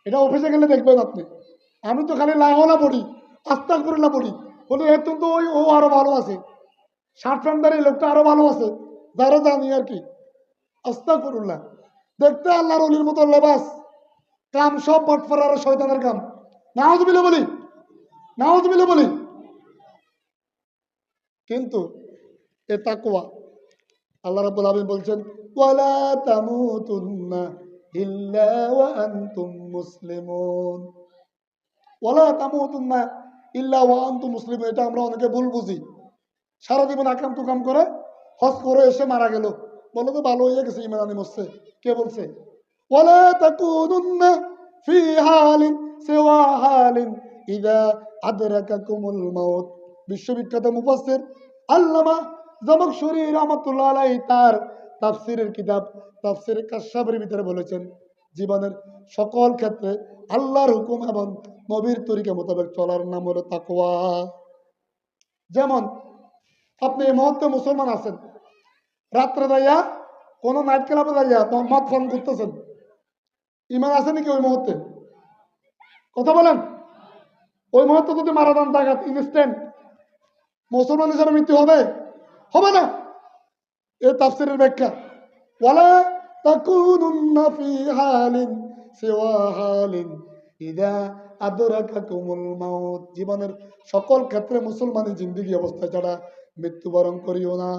এটা অফিসে গেলে দেখবেন আপনি। আমি তো খালি লাহলা পড়ি, আস্তাগফিরুল্লাহ পড়ি, বলে এত তো ওই ও আরো ভালো আছে, শার্ট প্যান্টদারি লোকটা আরো ভালো আছে, যারা জানি আর কি। আস্তাগফিরুল্লাহ। দেখতে আল্লাহর ওলির মতো লেবাস, কাম সব বটফার আর শয়তানের কাম। নাউজুবিল্লাহ বলি, নাউজুবিল্লাহ বলি। কিন্তু এ তাকওয়া, আল্লাহ রাব্বুল আলামিন বলছেন, ওয়ালা তামুতুন্না ইল্লা ওয়া আনতুম মুসলিমুন। ওয়ালা তামুতুন্না ইল্লা ওয়া আনতুম মুসলিমুন, এটা আমরা অনেকে ভুল বুঝি। সারা জীবন আকাম তুকাম করে হজ করে এসে মারা গেল, বলে তো ভালো হয়ে গেছে, ইমান আনি মরছে। কে বলছে? ওয়ালা তাকুনুন্না ফি হালিন সিওয়া হালিন ইযা আদরাকাকুমুল মাউত। বিশ্ববিখ্যাত মুফাসসির আল্লামা জামাখশরী রাহমাতুল্লাহ আলাইহি তার তাফসীরের কিতাব তাফসীরে কাশফের ভিতরে বলেছেন, জীবনের সকল ক্ষেত্রে আল্লাহর হুকুম এবং নবীর তরিকা মোতাবেক চলার নাম হলো তাকওয়া। যেমন আপনি এই মুহূর্তে মুসলমান আছেন, রাত্রে যাইয়া কোনো নাইট ক্লাবে যাইয়া মদ পান করতেছেন, ইমান আছে নাকি ওই মুহূর্তে? কথা বলেন। ওই মুহূর্তে যদি মারা যান ডাকাত, ইনস্ট্যান্ট মুসলমান হিসাবে মৃত্যু হবে? হবে না। এ তাফসীরের ব্যাখ্যা, ওয়ালা তাকুনুন্না ফি হালিন সিওয়া হালিন ইযা আদরাকাকুমুল মাউত। জীবনের সকল ক্ষেত্রে মুসলমানি জিন্দেগি অবস্থা ছাড়া মৃত্যুবরণ করিও না।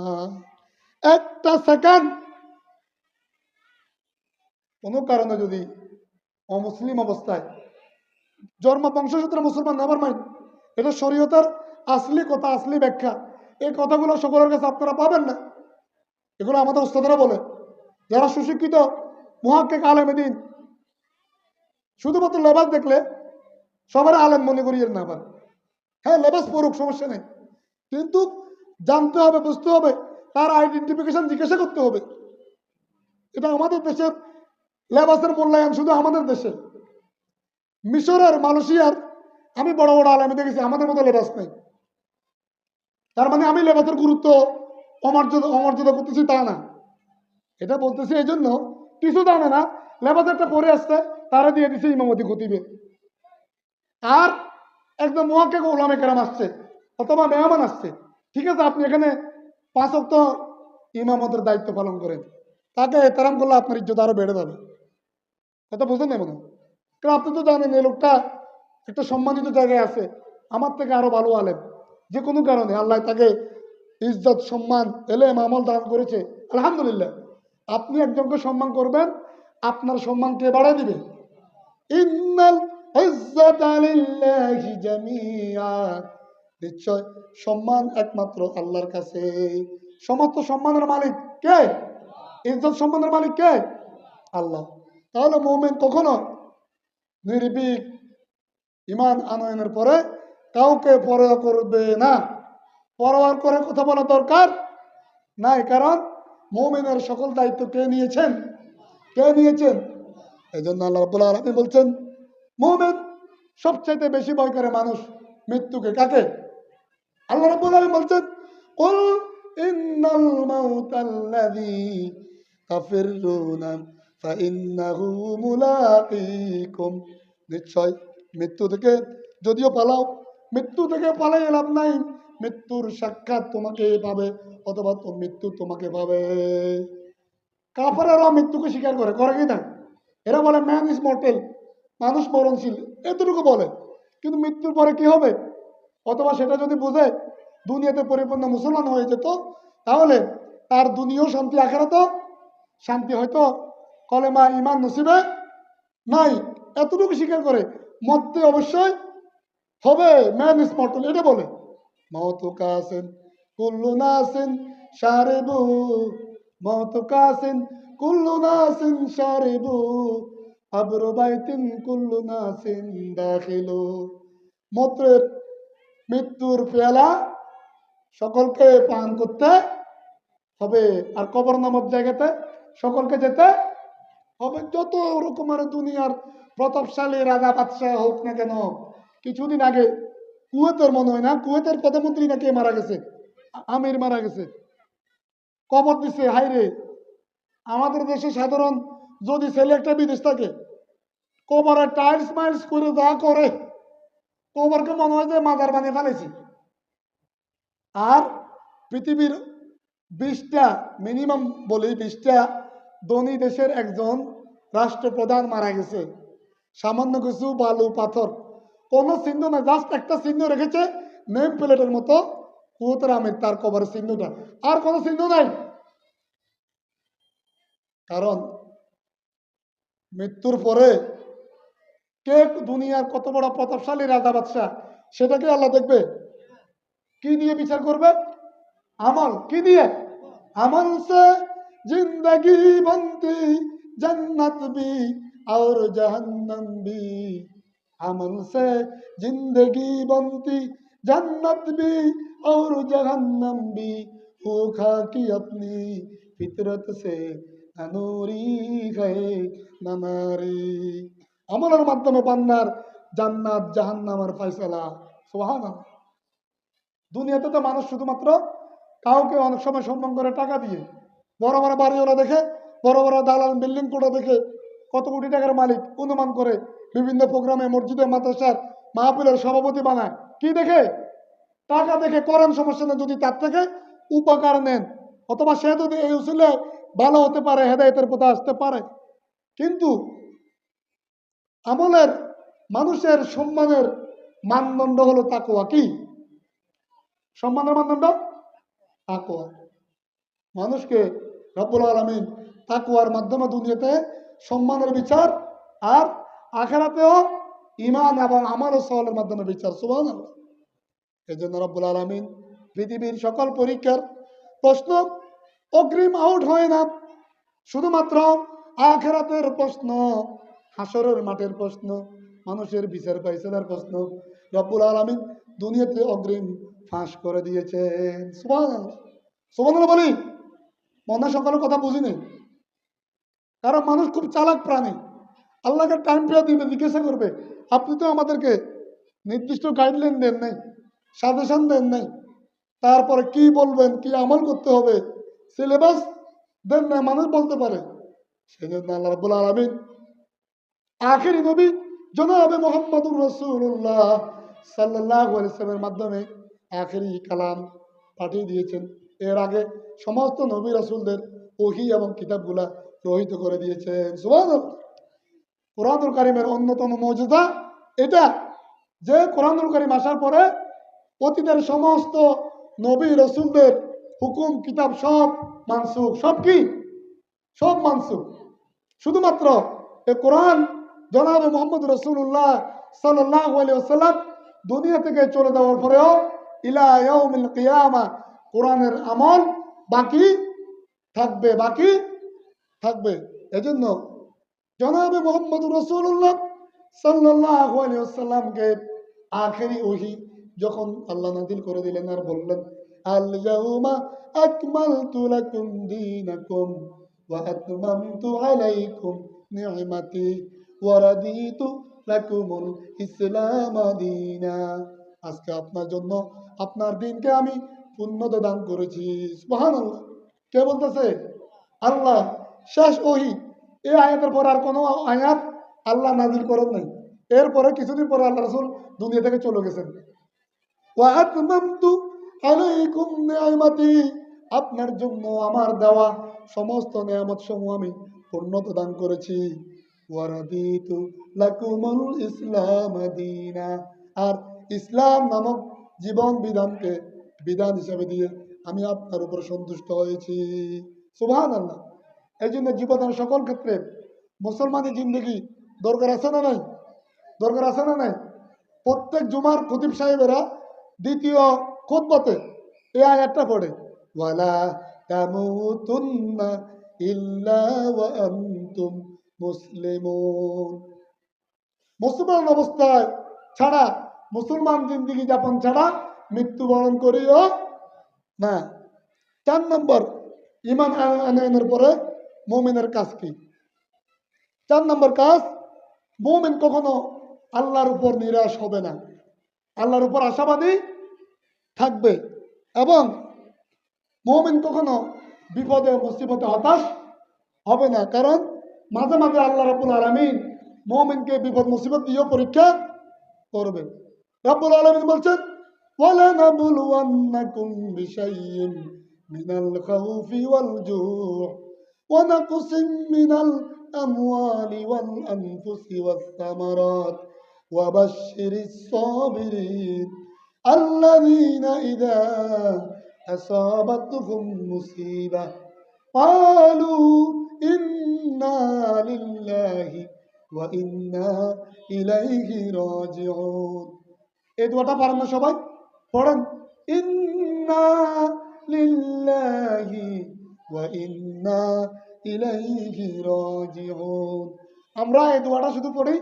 একটা সেকেন্ড কোনো কারণে যদি অমুসলিম অবস্থায় জন্ম বংশসূত্রে মুসলমান, নেভার মাইন্ড, এটা শরীয়তের আসলি কথা, আসলি ব্যাখ্যা। এই কথাগুলো সকলের কাছে আপনারা পাবেন না, এগুলো আমাদের উস্তাদরা বলে, যারা সুশিক্ষিত মুহাক্কিক আলেম দ্বীন। শুধুমাত্র লেবাস দেখলে সবার আলেম মনে করিয়েন না আবার। হ্যাঁ, লেবাস পড়ুক, সমস্যা নেই, কিন্তু জানতে হবে, বুঝতে হবে, তার আইডেন্টিফিকেশন জিজ্ঞাসা করতে হবে। এটা আমাদের দেশের লেবাসের মূল্যায়ন, শুধু আমাদের দেশে। মিশরের, মালয়েশিয়ার আমি বড় বড় আলেম দেখেছি, আমাদের মতো লেবাস নেই। তার মানে আমি লেবাসের গুরুত্ব অমর্যাদা অমর্যাদা করতেছি তা না। এটা বলতেছি এই জন্য, কিছু জানে না, লেবাস একটা পরে আসছে, তারা দিয়ে দিছে ইমামতি খতিবে, আর একদম মুহাক্কিক উলামা কেরাম আসছে অথবা মেহমান আসছে। ঠিক আছে, আপনি এখানে 5 ওয়াক্ত ইমামতের দায়িত্ব পালন করেন, তাকে এহতেরাম করলে আপনার ইজ্জত আরো বেড়ে যাবে। কথা বুঝেন না মনে? কারণ আপনি তো জানেন এই লোকটা একটা সম্মানিত জায়গায় আছে, আমার থেকে আরো ভালো আলেম, যে কোনো কারণে আল্লাহ তাকে ইজ্জত, সম্মান, এলেম, আমল দান করেছে, আলহামদুলিল্লাহ। আপনি একজনকে সম্মান করবেন, আপনার সম্মানকে বাড়িয়ে দিবে। ইন্নাল ইজ্জাতা লিল্লাহি জামিআ, নিশ্চয় সম্মান একমাত্র আল্লাহর কাছে। সমস্ত সম্মানের মালিক কে? ইজ্জত সম্মানের মালিক কে? আল্লাহ। তাহলে মুমিন কখনো নির্ভীক ঈমান আনয়নের পরে কাউকে পরোয়া করবে না। পরোয়া করে কথা বলা দরকার নাই, কারণ মুমিনের সকল দায়িত্ব কে নিয়েছেন? কে নিয়েছেন? এই জন্য আল্লাহ রাব্বুল আলামিন বলছেন মুমিন সবচাইতে বেশি ভয় করে মানুষ মৃত্যুকে। কাকে? আল্লাহ রাব্বুল আলামিন বলছেন কুল ইন্নাল মাউতাল্লাযী তাফিরুনা ফাইন্নাহু মুলাকীকুম, নিশ্চয় মৃত্যু থেকে যদিও পালাও, মৃত্যু থেকে পালাই লাভ নাই। মৃত্যুর সাক্ষাৎ তোমাকে পাবে অথবা মৃত্যু তোমাকে পাবে। কাফেররা মৃত্যুকে স্বীকার করে, করে কি না? এরা বলে ম্যান ইজ মর্টেল, মানুষ মরণশীল, এতটুকু বলে। কিন্তু মৃত্যুর পরে কি হবে? অথবা সেটা যদি বুঝে দুনিয়াতে পরিপূর্ণ মুসলমান হয়ে যেত, তাহলে তার দুনিয়াও শান্তি, আখিরাতেও শান্তি। হয়তো কলেমা ঈমান নসিবে নাই, এতটুকু স্বীকার করে মরতে অবশ্যই হবে, ম্যান ইজ মর্টেল এটা বলে। মওতু কাসিন কুল্লু নাসিন শারিবু, মওতু কাসিন কুল্লু নাসিন শারিবু, আবরু বাইতিন কুল্লু নাসিন দাখিলু, মতের মৃত্যুর পেয়ালা সকলকে পান করতে হবে, আর কবর নামক জায়গাতে সকলকে যেতে হবে। যত রকমের দুনিয়ার প্রতাপশালী রাজা বাদশাহ হোক না কেন, কিছুদিন আগে কুয়েতের মনে হয় না, কুয়েতের প্রধানমন্ত্রী নাকি মারা গেছে, আমির মারা গেছে, কবর দিছে। হাইরে, আমাদের দেশে সাধারণ যদি ছেলে একটা বিদেশ থাকে, কবরে টাইলস মাইলস করে যা করে, কবরকে মনে হয় যে মাজার বানিয়ে ফেলেছি। আর পৃথিবীর 20টা মিনিমাম বলি 20টা ধনী দেশের একজন রাষ্ট্রপ্রধান মারা গেছে, সামান্য কিছু বালু পাথর, কোনো চিহ্ন না, জাস্ট একটা চিহ্ন রেখেছে নেম প্লেটের মতো, কুয়েতের আমির, তার কবরের চিহ্নটা, আর কোনো চিহ্ন নাই। কারণ মৃত্যুর পরে কে দুনিয়ার কত বড় প্রতাপশালী রাজা বাদশাহ সেটাকে আল্লাহ দেখবে। কি দিয়ে বিচার করবে? আমল। কি দিয়ে? আমল সে জিন্দগি বনতি জন্নত ভি और जहन्नम भी, अमल से जिंदगी बनती जन्नत भी और जहन्नम भी, वो खाकी अपनी फितरत से नूरी है नमारी। আমলের মাধ্যমে বান্দার জান্নাত জাহান্নামের ফয়সালা। সুবহানাল্লাহ। দুনিয়াতে তো মানুষ শুধুমাত্র কাউকে অনেক সময় সম্মান করে টাকা দিয়ে, বড় বড় বাড়িওয়ালা দেখে, বড় বড় দালাল বিল্ডিং কোটা দেখে, কত কোটি টাকার মালিক অনুমান করে বিভিন্ন প্রোগ্রামে মসজিদে মাদ্রাসার মাহফিলের সভাপতি বানায়। কি দেখে? টাকা দেখে। করেন, সমস্যা না, যদি তার থেকে উপকার নেন, অথবা সে যদি এই উসিলে ভালো হতে পারে, হেদায়েতের পথে আসতে পারে। কিন্তু আমলের মানুষের সম্মানের মানদণ্ড হলো তাকওয়া। কি সম্মানের মানদণ্ড? তাকওয়া। মানুষকে রব্বুল আলামিন তাকওয়ার মাধ্যমে দুনিয়াতে সম্মানের বিচার, আর আখিরাতেও ঈমান এবং আমল ও সওয়ালের মাধ্যমে বিচার। সুবহানাল্লাহ। এই জন্য রব্বুল আলামিন পৃথিবীর সকল পরীক্ষার প্রশ্ন অগ্রিম আউট হয় না, শুধুমাত্র আখিরাতের প্রশ্ন, হাসরের মাঠের প্রশ্ন, মানুষের বিচার ফাইসালার প্রশ্ন রব্বুল আলামিন দুনিয়াতে অগ্রিম ফাঁস করে দিয়েছেন। সুবহানাল্লাহ। সুবহানাল্লাহ বলি। মনে সকালের কথা বুঝিনি, কারণ মানুষ খুব চালাক প্রাণী। আল্লাহকে টাইম পেয়ে দিবে, জিজ্ঞাসা করবে আপনি তো আমাদেরকে নির্দিষ্ট গাইডলাইন দেন নাই, সাজেশন দেন নাই, তারপরে কি বলবেন, কি আমল করতে হবে, সিলেবাস দেন না, মানুষ বলতে পারে। সেই জন্য আল্লাহ রাব্বুল আলামিন আখেরি নবী জনাবে মুহাম্মদুর রাসূলুল্লাহ সাল্লাল্লাহু আলাইহি ওয়াসাল্লামের মাধ্যমে আখেরি কালাম পাঠিয়ে দিয়েছেন। এর আগে সমস্ত নবী রাসূলদের ওহী এবং কিতাবগুলা রহিত করে দিয়েছেন। সুবহানাল্লাহ। কোরআনুল কারীমের অন্যতম মুজিজা এটা যে কোরআনুল কারীম আসার পরে অতীতের সমস্ত নবী রাসূলদের হুকুম কিতাব সব মানসুখ, সব কি সব মানসুখ। শুধুমাত্র এ কোরআন জনাবে মোহাম্মদ রাসূলুল্লাহ সাল্লাল্লাহু আলাইহি ওয়াসাল্লাম দুনিয়া থেকে চলে যাওয়ার পরেও ইলা ইয়াউমিল কিয়ামা কোরআনের আমল বাকি থাকবে, বাকি থাকবে। এজন্য জনাবে মোহাম্মদ রাসূলুল্লাহ সাল্লাল্লাহু আলাইহি ওয়াসাল্লামকে আখেরি ওহী যখন আল্লাহ নাযিল করে দিলেন আর বললেন, আল ইয়াউমা আকমালতু লাকুম দীনাকুম ওয়া আতমামতু আলাইকুম নি'মাতি ওয়া রাদিতু লাকুমুল ইসলাম দীনা। আজকে আপনার জন্য আপনার দিনকে আমি পূর্ণতা দান করেছি। সুবহানাল্লাহ। কে বলতেছে? আল্লাহ। শেষ ওহী। এই আয়াতের পর আর কোনো আয়াত আল্লাহ নাযিল করেন নাই। এরপরে কিছুদিন পরে আল্লাহ রাসূল দুনিয়া থেকে চলে গেছেন। ওয়া আতমামতু আলাইকুম নি'মাতি, আপনার জন্য আমার দেওয়া সমস্ত নিয়ামত সমূহ আমি পূর্ণতা দান করেছি। ওয়া রাদিতু লাকুমুল ইসলাম দীনা, আর ইসলাম নামক জীবন বিধানকে বিধান হিসেবে দিয়ে আমি আপনার উপর সন্তুষ্ট হয়েছি। সুবহানাল্লাহ। এই জন্য জীবনের সকল ক্ষেত্রে মুসলমানের জিন্দগি দরকার আছে না নাই? দরকার আছে না নাই? প্রত্যেক জুমার খতিব সাহেবেরা দ্বিতীয় খুতবাতে এই আয়াতটা পড়ে, ওয়ালা তামুতুন্না ইল্লা ওয়া আনতুম মুসলিমুন। মুসলমান অবস্থায় ছাড়া, মুসলমান জিন্দিগি যাপন ছাড়া মৃত্যুবরণ করিও না। 4 নম্বর, ঈমান আনয়নের পরে মুমিনের কাজ কি? 4 নম্বর কাজ, মুমিন কখনো আল্লাহর উপর নিরাশ হবে না, আল্লাহর উপর আশাবাদী থাকবে, এবং মুমিন কখনো বিপদে মুসিবতে হতাশ হবে না। কারণ মাঝে মাঝে আল্লাহ রাব্বুল আলামিন মুমিনকে বিপদ মুসিবত দিয়েও পরীক্ষা করবে। রাব্বুল আলামিন বলছেন, ওয়ালা নাবলুওয়ান্নাকুম বিশাইইন মিনাল খাউফি ওয়াল জু'i ওয়া নাকসিম মিনাল আমওয়ালি ওয়াল আনফুসি ওয়াস সামারাত ওয়া বাশশিরিস সাবিরিন আল্লাযীনা ইযা আসাবাতহুম মুসিবাহ ক্বালু ইন্না লিল্লাহি ওয়া ইন্না ইলাইহি রাজিউন। এই দোয়াটা পারেন না সবাই? পড়েন, ইন্না লিল্লাহি ওয়া ইন্না ইলাইহি রাজিউন। আমরা এই দোয়াটা শুধু পড়ি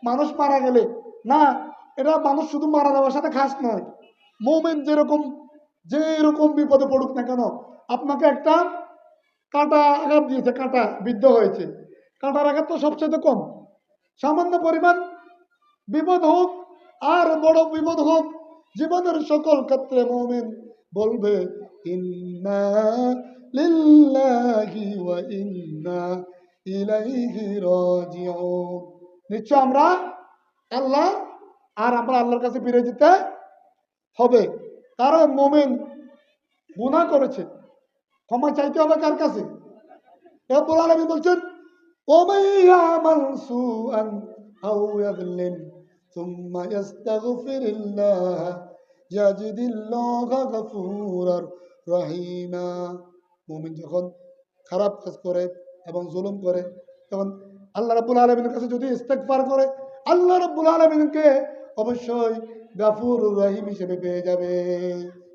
মানুষ মারা গেলে না, এটা মানুষ শুধু মারা যাওয়ার সাথে খাস নয়। মুমিন যেরকম বিপদে পড়ুক না কেন, আপনাকে একটা কাঁটা আঘাত দিয়েছে, কাঁটা বিদ্ধ হয়েছে, কাঁটার আঘাত তো সবচেয়ে কম, সামান্য পরিমাণ বিপদ হোক আর বড় বিপদ হোক, জীবনের সকল ক্ষেত্রে মুমিন বলবে, ইন্না লিল্লাহি ওয়া ইন্না ইলাইহি রাজিউন। নিশ্চয় আমরা আল্লাহ, আর আমরা আল্লাহর কাছে ফিরে যেতে হবে। কারণ মুমিন গুনাহ করেছে, ক্ষমা চাইতে হবে কার কাছে? রব্বুল আলামিন বলছেন, ওয়ামান ইয়ামাল সুআন আও ইয়াযলিম সুম্মা ইস্তাগফিরিল্লাহ ইয়াজিদিল্লাহা গফুরার রহিমা। মুমিন যখন খারাপ কাজ করে এবং জুলুম করে, তখন আল্লাহ রাব্বুল আলামিনের কাছে যদি ইস্তেগফার করে, আল্লাহ রাব্বুল আলামিনকে অবশ্যই গফুরুর রহিম হিসেবে পেয়ে যাবে।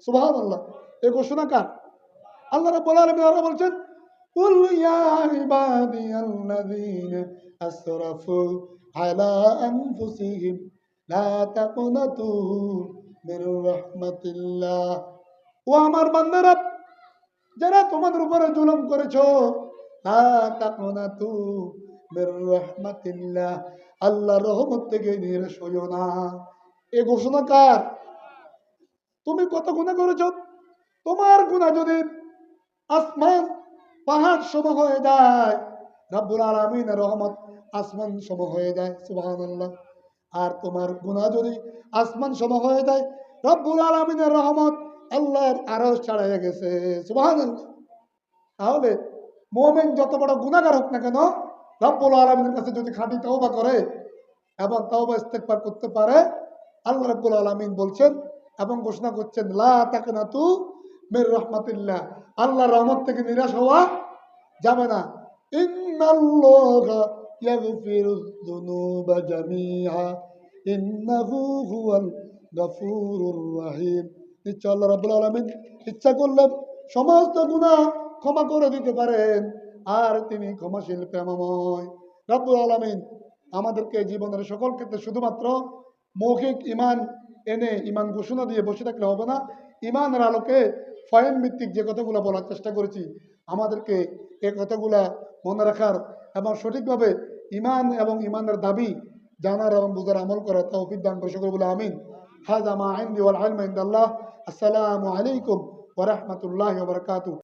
সুবহানাল্লাহ। এই ঘোষণা কার? আল্লাহ রাব্বুল আলামিন আরো বলছেন, কুল ইয়া ইবাদিয়াল্লাযীনা আসরাফু আলা আনফুসিহিম লা তাকনাতু মির রাহমাতিল্লাহ। ও আমার বান্দারা, যারা তোমাদের উপরে জুলুম করেছো, লা তাকনাতু মির রাহমাতিল্লাহ, আল্লাহর রহমত থেকে নিরাশ হইও না। এই ঘোষণা কার? তুমি কত গুনাহ করেছো, তোমার গুনাহ যদি আসমান পাহাড় সম হয়ে যায়, রব্বুল আলামিনের রহমত আসমান সম হয়ে যায়। সুবহানাল্লাহ। আর তোমার গুনাহ যদি আসমান সম হয়ে যায়, রব্বুল আলামিনের রহমত আল্লাহর আরশ ছাড়িয়ে গেছে। সুবহানাল্লাহ। তাহলে মুমিন যত বড় গুনাহগার হোক না কেন, রব্বুল আলামিনের কাছে যদি খাঁটি তওবা করে এবং তওবা ইস্তেগফার করতে পারে, আল্লাহ রাব্বুল আলামিন বলছেন এবং ঘোষণা করছেন, লা তাকনাতু মির রাহমাতিল্লাহ, আল্লাহর রহমত থেকে নিরাশ হওয়া যাবে না। ইন্নাল্লাহা ইয়াগফিরুয যুনুবা জামিআ ইন্নাহু হুয়াল গাফুরুর রহিম। নিশ্চয় আল্লাহ রাব্বুল আলামিন ইচ্ছা করলে সমস্ত গুনাহ ক্ষমা করে দিতে পারেন, আর তিনি ক্ষমাশীল প্রেমময়। রাব্বুল আলামিন আমাদেরকে জীবনের সকল ক্ষেত্রে শুধুমাত্র মৌখিক ঈমান এনে ঈমান ঘোষণা দিয়ে বসে থাকলে হবে না। ঈমানের আলোকে পয়েন্ট ভিত্তিক যে কথাগুলো বলার চেষ্টা করেছি, আমাদেরকে এই কথাগুলা মনে রাখার এবং সঠিকভাবে ঈমান এবং ঈমানের দাবি জানার এবং বুঝার আমল করার তৌফিক দান করে সকল বলে আমিন। হাযা মা ইনদি ওয়াল ইলমু ইনদাল্লাহ। আসসালামু আলাইকুম ওয়া রাহমাতুল্লাহি ওয়া বারাকাতুহু।